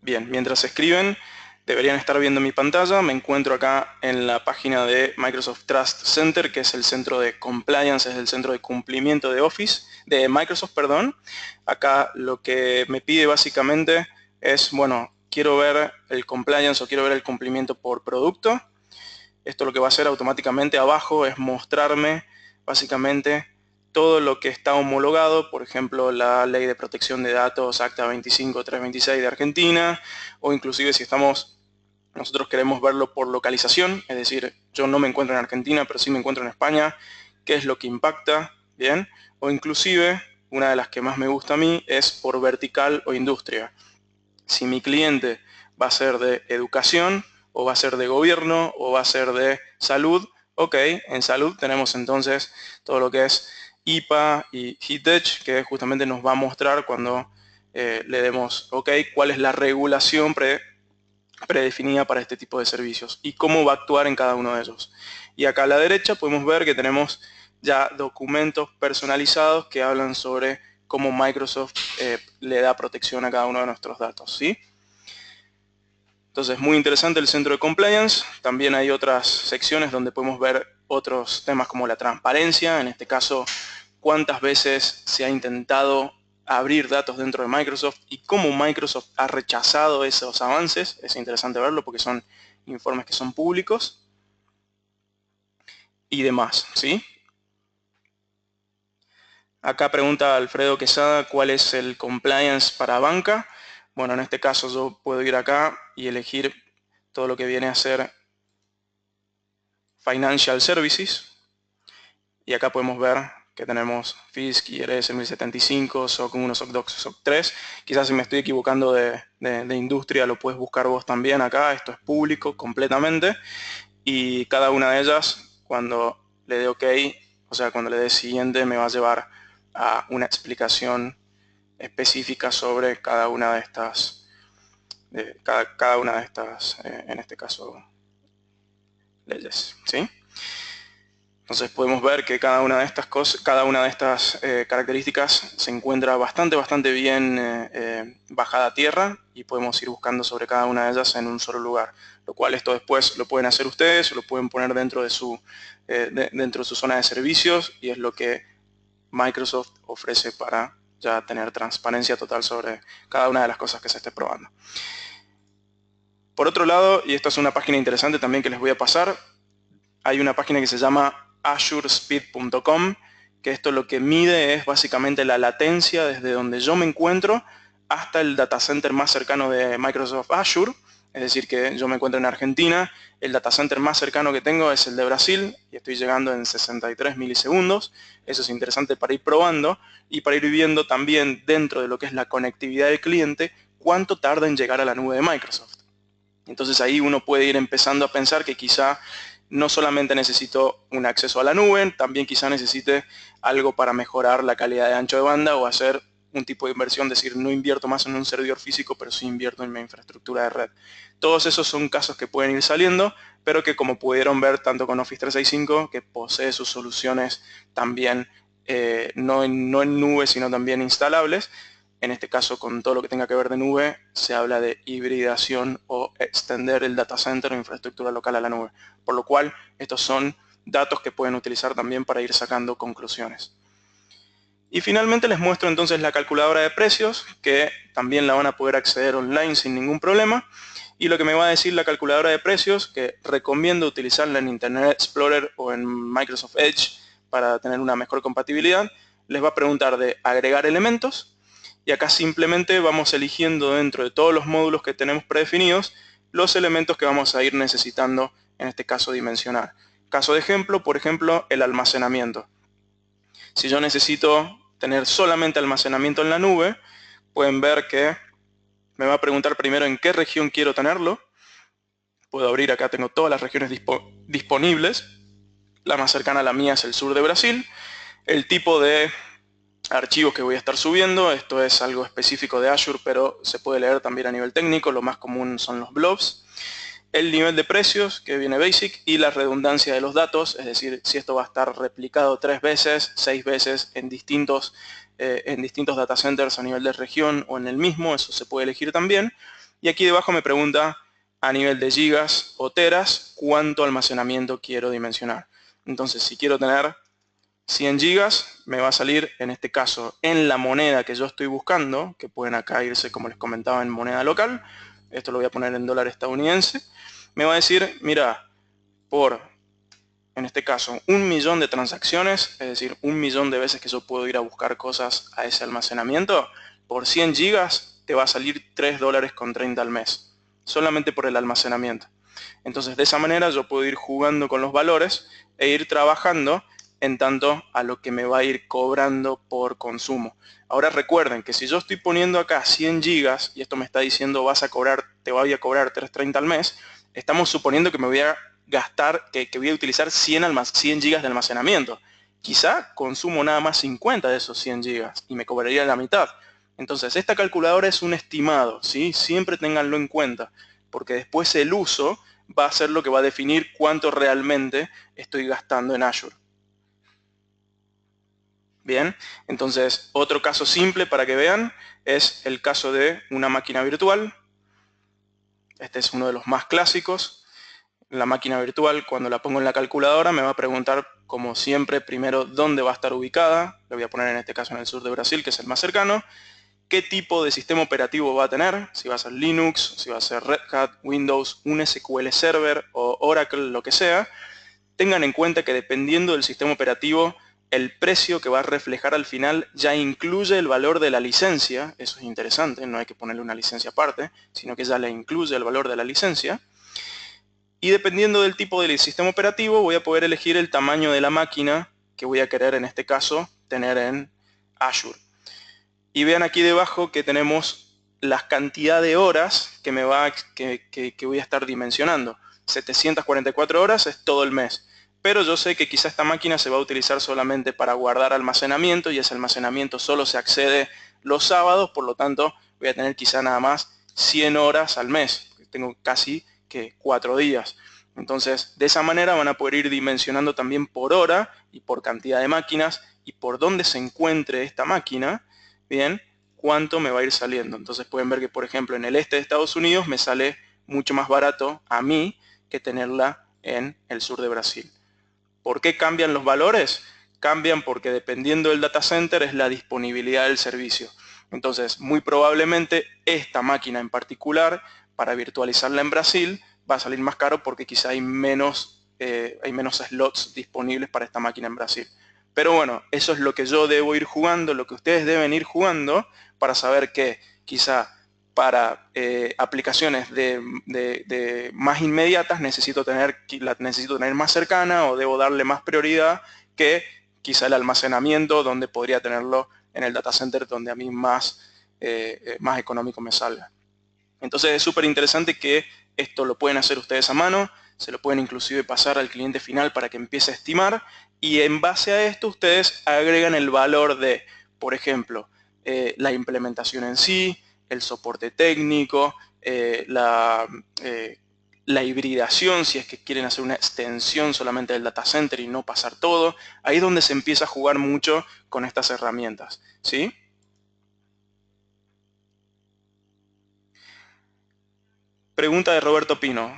Bien, mientras escriben, deberían estar viendo mi pantalla. Me encuentro acá en la página de Microsoft Trust Center, que es el centro de compliance, es el centro de cumplimiento de Microsoft, perdón. Acá lo que me pide básicamente es, bueno, quiero ver el compliance o quiero ver el cumplimiento por producto. Esto lo que va a hacer automáticamente abajo es mostrarme básicamente todo lo que está homologado, por ejemplo, la Ley de Protección de Datos Acta 25326 de Argentina, o inclusive si nosotros queremos verlo por localización, es decir, yo no me encuentro en Argentina, pero sí me encuentro en España, qué es lo que impacta, ¿bien? O inclusive, una de las que más me gusta a mí es por vertical o industria. Si mi cliente va a ser de educación, o va a ser de gobierno, o va a ser de salud, ok, en salud tenemos entonces todo lo que es IPA y HITECH, que justamente nos va a mostrar cuando le demos ok, cuál es la regulación predefinida para este tipo de servicios y cómo va a actuar en cada uno de ellos. Y acá a la derecha podemos ver que tenemos ya documentos personalizados que hablan sobre cómo Microsoft le da protección a cada uno de nuestros datos, ¿sí? Entonces, muy interesante el centro de compliance. También hay otras secciones donde podemos ver otros temas como la transparencia. En este caso, cuántas veces se ha intentado abrir datos dentro de Microsoft y cómo Microsoft ha rechazado esos avances. Es interesante verlo porque son informes que son públicos y demás, ¿sí? Acá pregunta Alfredo Quesada cuál es el compliance para banca. Bueno, en este caso yo puedo ir acá y elegir todo lo que viene a ser Financial Services. Y acá podemos ver que tenemos FISC, IRS 1075, SOC 1, SOC 2, SOC 3. Quizás si me estoy equivocando de industria lo puedes buscar vos también acá. Esto es público completamente. Y cada una de ellas, cuando le dé OK, o sea, cuando le dé siguiente, me va a llevar a una explicación específica sobre cada una de estas, en este caso, leyes, ¿sí? Entonces podemos ver que cada una de estas cosas, características se encuentra bastante bien bajada a tierra y podemos ir buscando sobre cada una de ellas en un solo lugar. Lo cual esto después lo pueden hacer ustedes o lo pueden poner dentro de su zona de servicios y es lo que Microsoft ofrece para ya tener transparencia total sobre cada una de las cosas que se esté probando. Por otro lado, y esta es una página interesante también que les voy a pasar, hay una página que se llama azurespeed.com, que esto lo que mide es básicamente la latencia desde donde yo me encuentro hasta el data center más cercano de Microsoft Azure. Es decir, que yo me encuentro en Argentina, el data center más cercano que tengo es el de Brasil y estoy llegando en 63 milisegundos. Eso es interesante para ir probando y para ir viendo también dentro de lo que es la conectividad del cliente cuánto tarda en llegar a la nube de Microsoft. Entonces ahí uno puede ir empezando a pensar que quizá no solamente necesito un acceso a la nube, también quizá necesite algo para mejorar la calidad de ancho de banda o hacer un tipo de inversión, decir, no invierto más en un servidor físico, pero sí invierto en mi infraestructura de red. Todos esos son casos que pueden ir saliendo, pero que como pudieron ver tanto con Office 365, que posee sus soluciones también no en nube, sino también instalables. En este caso, con todo lo que tenga que ver de nube, se habla de hibridación o extender el data center o infraestructura local a la nube. Por lo cual, estos son datos que pueden utilizar también para ir sacando conclusiones. Y finalmente les muestro entonces la calculadora de precios, que también la van a poder acceder online sin ningún problema. Y lo que me va a decir la calculadora de precios, que recomiendo utilizarla en Internet Explorer o en Microsoft Edge para tener una mejor compatibilidad, les va a preguntar de agregar elementos. Y acá simplemente vamos eligiendo dentro de todos los módulos que tenemos predefinidos los elementos que vamos a ir necesitando, en este caso dimensionar. Caso de ejemplo, por ejemplo, el almacenamiento. Si yo necesito tener solamente almacenamiento en la nube, pueden ver que me va a preguntar primero en qué región quiero tenerlo. Puedo abrir, acá tengo todas las regiones disponibles. La más cercana a la mía es el sur de Brasil. El tipo de archivos que voy a estar subiendo, esto es algo específico de Azure, pero se puede leer también a nivel técnico, lo más común son los blobs. El nivel de precios, que viene basic, y la redundancia de los datos, es decir, si esto va a estar replicado 3 veces, 6 veces en distintos data centers a nivel de región o en el mismo, eso se puede elegir también. Y aquí debajo me pregunta a nivel de gigas o teras, cuánto almacenamiento quiero dimensionar. Entonces, si quiero tener 100 gigas, me va a salir, en este caso, en la moneda que yo estoy buscando, que pueden acá irse, como les comentaba, en moneda local. Esto lo voy a poner en dólar estadounidense. Me va a decir, mira, por, en este caso, 1 millón de transacciones, es decir, 1 millón de veces que yo puedo ir a buscar cosas a ese almacenamiento, por 100 gigas te va a salir $3.30 al mes, solamente por el almacenamiento. Entonces, de esa manera yo puedo ir jugando con los valores e ir trabajando en tanto a lo que me va a ir cobrando por consumo. Ahora recuerden que si yo estoy poniendo acá 100 gigas y esto me está diciendo te voy a cobrar $3.30 al mes, estamos suponiendo que me voy a gastar, que voy a utilizar 100 gigas de almacenamiento. Quizá consumo nada más 50 de esos 100 gigas y me cobraría la mitad. Entonces, esta calculadora es un estimado, ¿sí? Siempre ténganlo en cuenta, porque después el uso va a ser lo que va a definir cuánto realmente estoy gastando en Azure. Bien, entonces otro caso simple para que vean es el caso de una máquina virtual. Este es uno de los más clásicos. La máquina virtual, cuando la pongo en la calculadora, me va a preguntar, como siempre, primero dónde va a estar ubicada. Lo voy a poner en este caso en el sur de Brasil, que es el más cercano. ¿Qué tipo de sistema operativo va a tener? Si va a ser Linux, si va a ser Red Hat, Windows, un SQL Server o Oracle, lo que sea. Tengan en cuenta que dependiendo del sistema operativo, el precio que va a reflejar al final ya incluye el valor de la licencia. Eso es interesante, no hay que ponerle una licencia aparte, sino que ya le incluye el valor de la licencia. Y dependiendo del tipo del sistema operativo, voy a poder elegir el tamaño de la máquina que voy a querer, en este caso, tener en Azure. Y vean aquí debajo que tenemos la cantidad de horas que voy a estar dimensionando. 744 horas es todo el mes. Pero yo sé que quizá esta máquina se va a utilizar solamente para guardar almacenamiento y ese almacenamiento solo se accede los sábados, por lo tanto voy a tener quizá nada más 100 horas al mes. Tengo casi que 4 días. Entonces, de esa manera van a poder ir dimensionando también por hora y por cantidad de máquinas y por dónde se encuentre esta máquina, bien, cuánto me va a ir saliendo. Entonces pueden ver que, por ejemplo, en el este de Estados Unidos me sale mucho más barato a mí que tenerla en el sur de Brasil. ¿Por qué cambian los valores? Cambian porque dependiendo del data center es la disponibilidad del servicio. Entonces, muy probablemente esta máquina en particular, para virtualizarla en Brasil, va a salir más caro porque quizá hay menos slots disponibles para esta máquina en Brasil. Pero bueno, eso es lo que yo debo ir jugando, lo que ustedes deben ir jugando para saber que quizá para aplicaciones más inmediatas la necesito tener más cercana o debo darle más prioridad que quizá el almacenamiento donde podría tenerlo en el data center donde a mí más económico me salga. Entonces es súper interesante que esto lo pueden hacer ustedes a mano. se lo pueden inclusive pasar al cliente final para que empiece a estimar, y en base a esto ustedes agregan el valor de, por ejemplo, la implementación en sí, el soporte técnico, la hibridación, si es que quieren hacer una extensión solamente del data center y no pasar todo. Ahí es donde se empieza a jugar mucho con estas herramientas, ¿sí? Pregunta de Roberto Pino.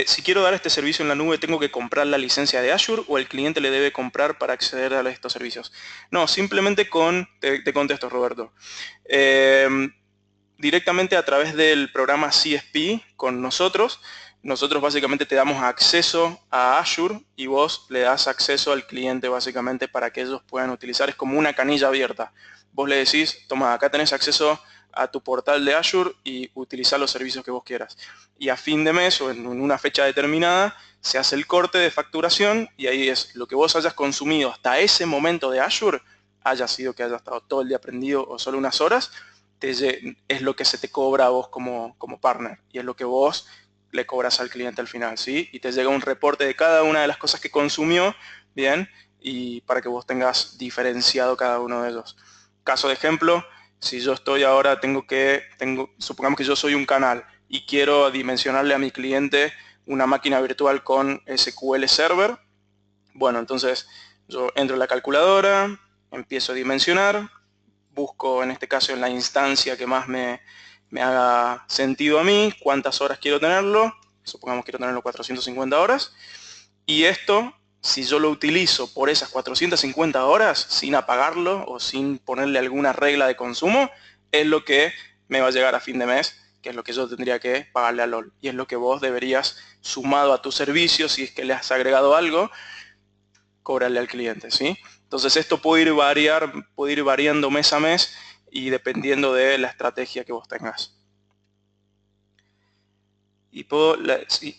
Si quiero dar este servicio en la nube, ¿tengo que comprar la licencia de Azure o el cliente le debe comprar para acceder a estos servicios? No, simplemente te contesto, Roberto. Directamente a través del programa CSP con nosotros básicamente te damos acceso a Azure y vos le das acceso al cliente básicamente para que ellos puedan utilizar. Es como una canilla abierta. Vos le decís, toma, acá tenés acceso a tu portal de Azure y utilizar los servicios que vos quieras. Y a fin de mes o en una fecha determinada se hace el corte de facturación y ahí es lo que vos hayas consumido hasta ese momento de Azure, haya sido que hayas estado todo el día prendido o solo unas horas, es lo que se te cobra a vos como partner y es lo que vos le cobras al cliente al final, ¿sí? Y te llega un reporte de cada una de las cosas que consumió, ¿bien? Y para que vos tengas diferenciado cada uno de ellos. Caso de ejemplo, si yo estoy ahora, supongamos que yo soy un canal y quiero dimensionarle a mi cliente una máquina virtual con SQL Server, bueno, entonces yo entro en la calculadora, empiezo a dimensionar, busco en este caso en la instancia que más me haga sentido a mí, cuántas horas quiero tenerlo, supongamos que quiero tenerlo 450 horas, y esto, si yo lo utilizo por esas 450 horas, sin apagarlo o sin ponerle alguna regla de consumo, es lo que me va a llegar a fin de mes, que es lo que yo tendría que pagarle a LOL. Y es lo que vos deberías, sumado a tu servicio, si es que le has agregado algo, cobrarle al cliente, ¿sí? Entonces esto puede ir variando mes a mes y dependiendo de la estrategia que vos tengas.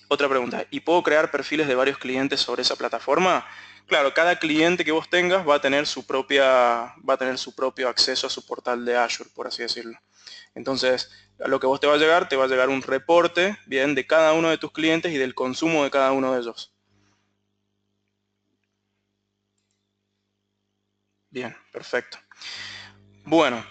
Otra pregunta, ¿y puedo crear perfiles de varios clientes sobre esa plataforma? Claro, cada cliente que vos tengas va a tener su propio acceso a su portal de Azure, por así decirlo. Entonces, a lo que vos te va a llegar un reporte, bien, de cada uno de tus clientes y del consumo de cada uno de ellos. Bien, perfecto. Bueno,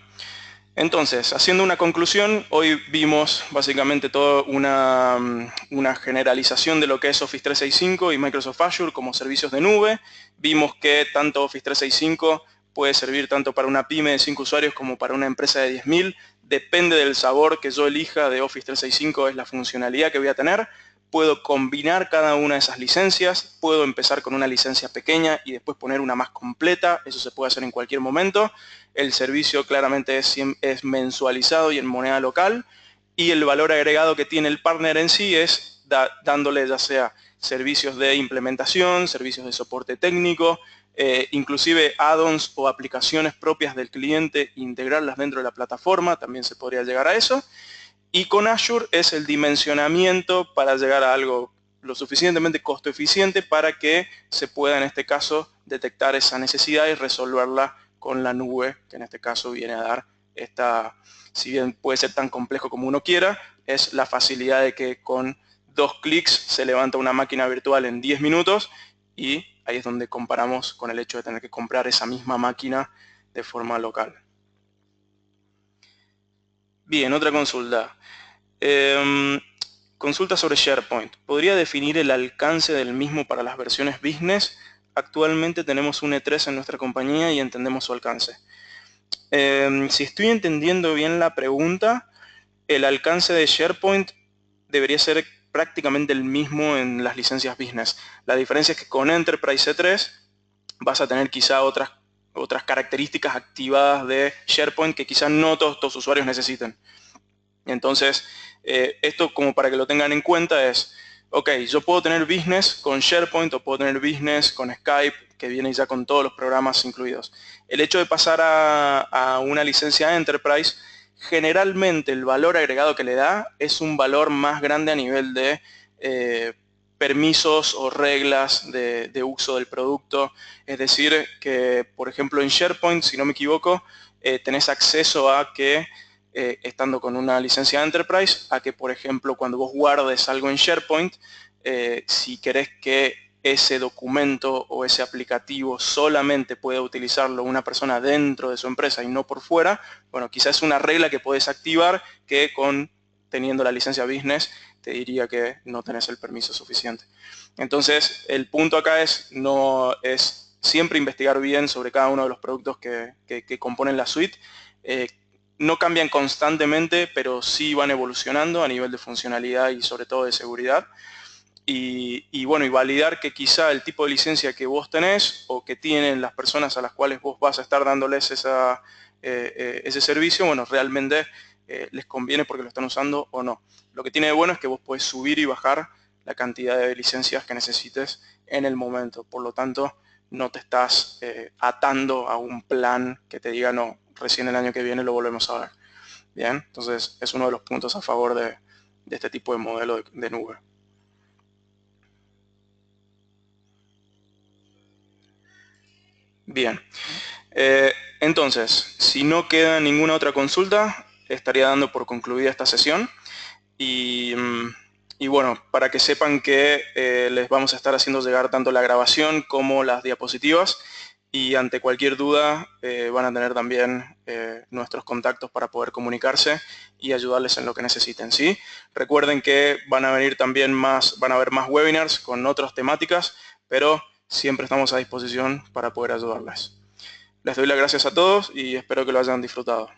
entonces, haciendo una conclusión, hoy vimos básicamente toda una generalización de lo que es Office 365 y Microsoft Azure como servicios de nube. Vimos que tanto Office 365 puede servir tanto para una pyme de 5 usuarios como para una empresa de 10.000. Depende del sabor que yo elija de Office 365, es la funcionalidad que voy a tener. Puedo combinar cada una de esas licencias, puedo empezar con una licencia pequeña y después poner una más completa, eso se puede hacer en cualquier momento. El servicio claramente es mensualizado y en moneda local, y el valor agregado que tiene el partner en sí es dándole ya sea servicios de implementación, servicios de soporte técnico, inclusive add-ons o aplicaciones propias del cliente, integrarlas dentro de la plataforma, también se podría llegar a eso. Y con Azure es el dimensionamiento para llegar a algo lo suficientemente costo eficiente para que se pueda en este caso detectar esa necesidad y resolverla con la nube, que en este caso viene a dar si bien puede ser tan complejo como uno quiera, es la facilidad de que con 2 clics se levanta una máquina virtual en 10 minutos y ahí es donde comparamos con el hecho de tener que comprar esa misma máquina de forma local. Bien, otra consulta. Consulta sobre SharePoint. ¿Podría definir el alcance del mismo para las versiones business? Actualmente tenemos un E3 en nuestra compañía y entendemos su alcance. Si estoy entendiendo bien la pregunta, el alcance de SharePoint debería ser prácticamente el mismo en las licencias business. La diferencia es que con Enterprise E3 vas a tener quizá otras características activadas de SharePoint que quizá no todos tus usuarios necesiten. Entonces, esto como para que lo tengan en cuenta es, ok, yo puedo tener business con SharePoint o puedo tener business con Skype, que viene ya con todos los programas incluidos. El hecho de pasar a una licencia Enterprise, generalmente el valor agregado que le da es un valor más grande a nivel de permisos o reglas de uso del producto. Es decir, que por ejemplo en SharePoint, si no me equivoco, tenés acceso a que estando con una licencia Enterprise, a que por ejemplo cuando vos guardes algo en SharePoint, si querés que ese documento o ese aplicativo solamente pueda utilizarlo una persona dentro de su empresa y no por fuera, bueno, quizás es una regla que podés activar que teniendo la licencia business te diría que no tenés el permiso suficiente. Entonces, el punto acá es siempre investigar bien sobre cada uno de los productos que componen la suite. No cambian constantemente, pero sí van evolucionando a nivel de funcionalidad y sobre todo de seguridad. Y bueno, y validar que quizá el tipo de licencia que vos tenés o que tienen las personas a las cuales vos vas a estar dándoles ese servicio, bueno, realmente les conviene porque lo están usando o no. Lo que tiene de bueno es que vos podés subir y bajar la cantidad de licencias que necesites en el momento. Por lo tanto, no te estás atando a un plan que te diga, no, recién el año que viene lo volvemos a ver. Bien, entonces es uno de los puntos a favor de este tipo de modelo de nube. Bien, entonces, si no queda ninguna otra consulta, estaría dando por concluida esta sesión. Y bueno, para que sepan que les vamos a estar haciendo llegar tanto la grabación como las diapositivas y ante cualquier duda van a tener también nuestros contactos para poder comunicarse y ayudarles en lo que necesiten, ¿sí? Recuerden que van a venir también van a haber más webinars con otras temáticas, pero siempre estamos a disposición para poder ayudarles. Les doy las gracias a todos y espero que lo hayan disfrutado.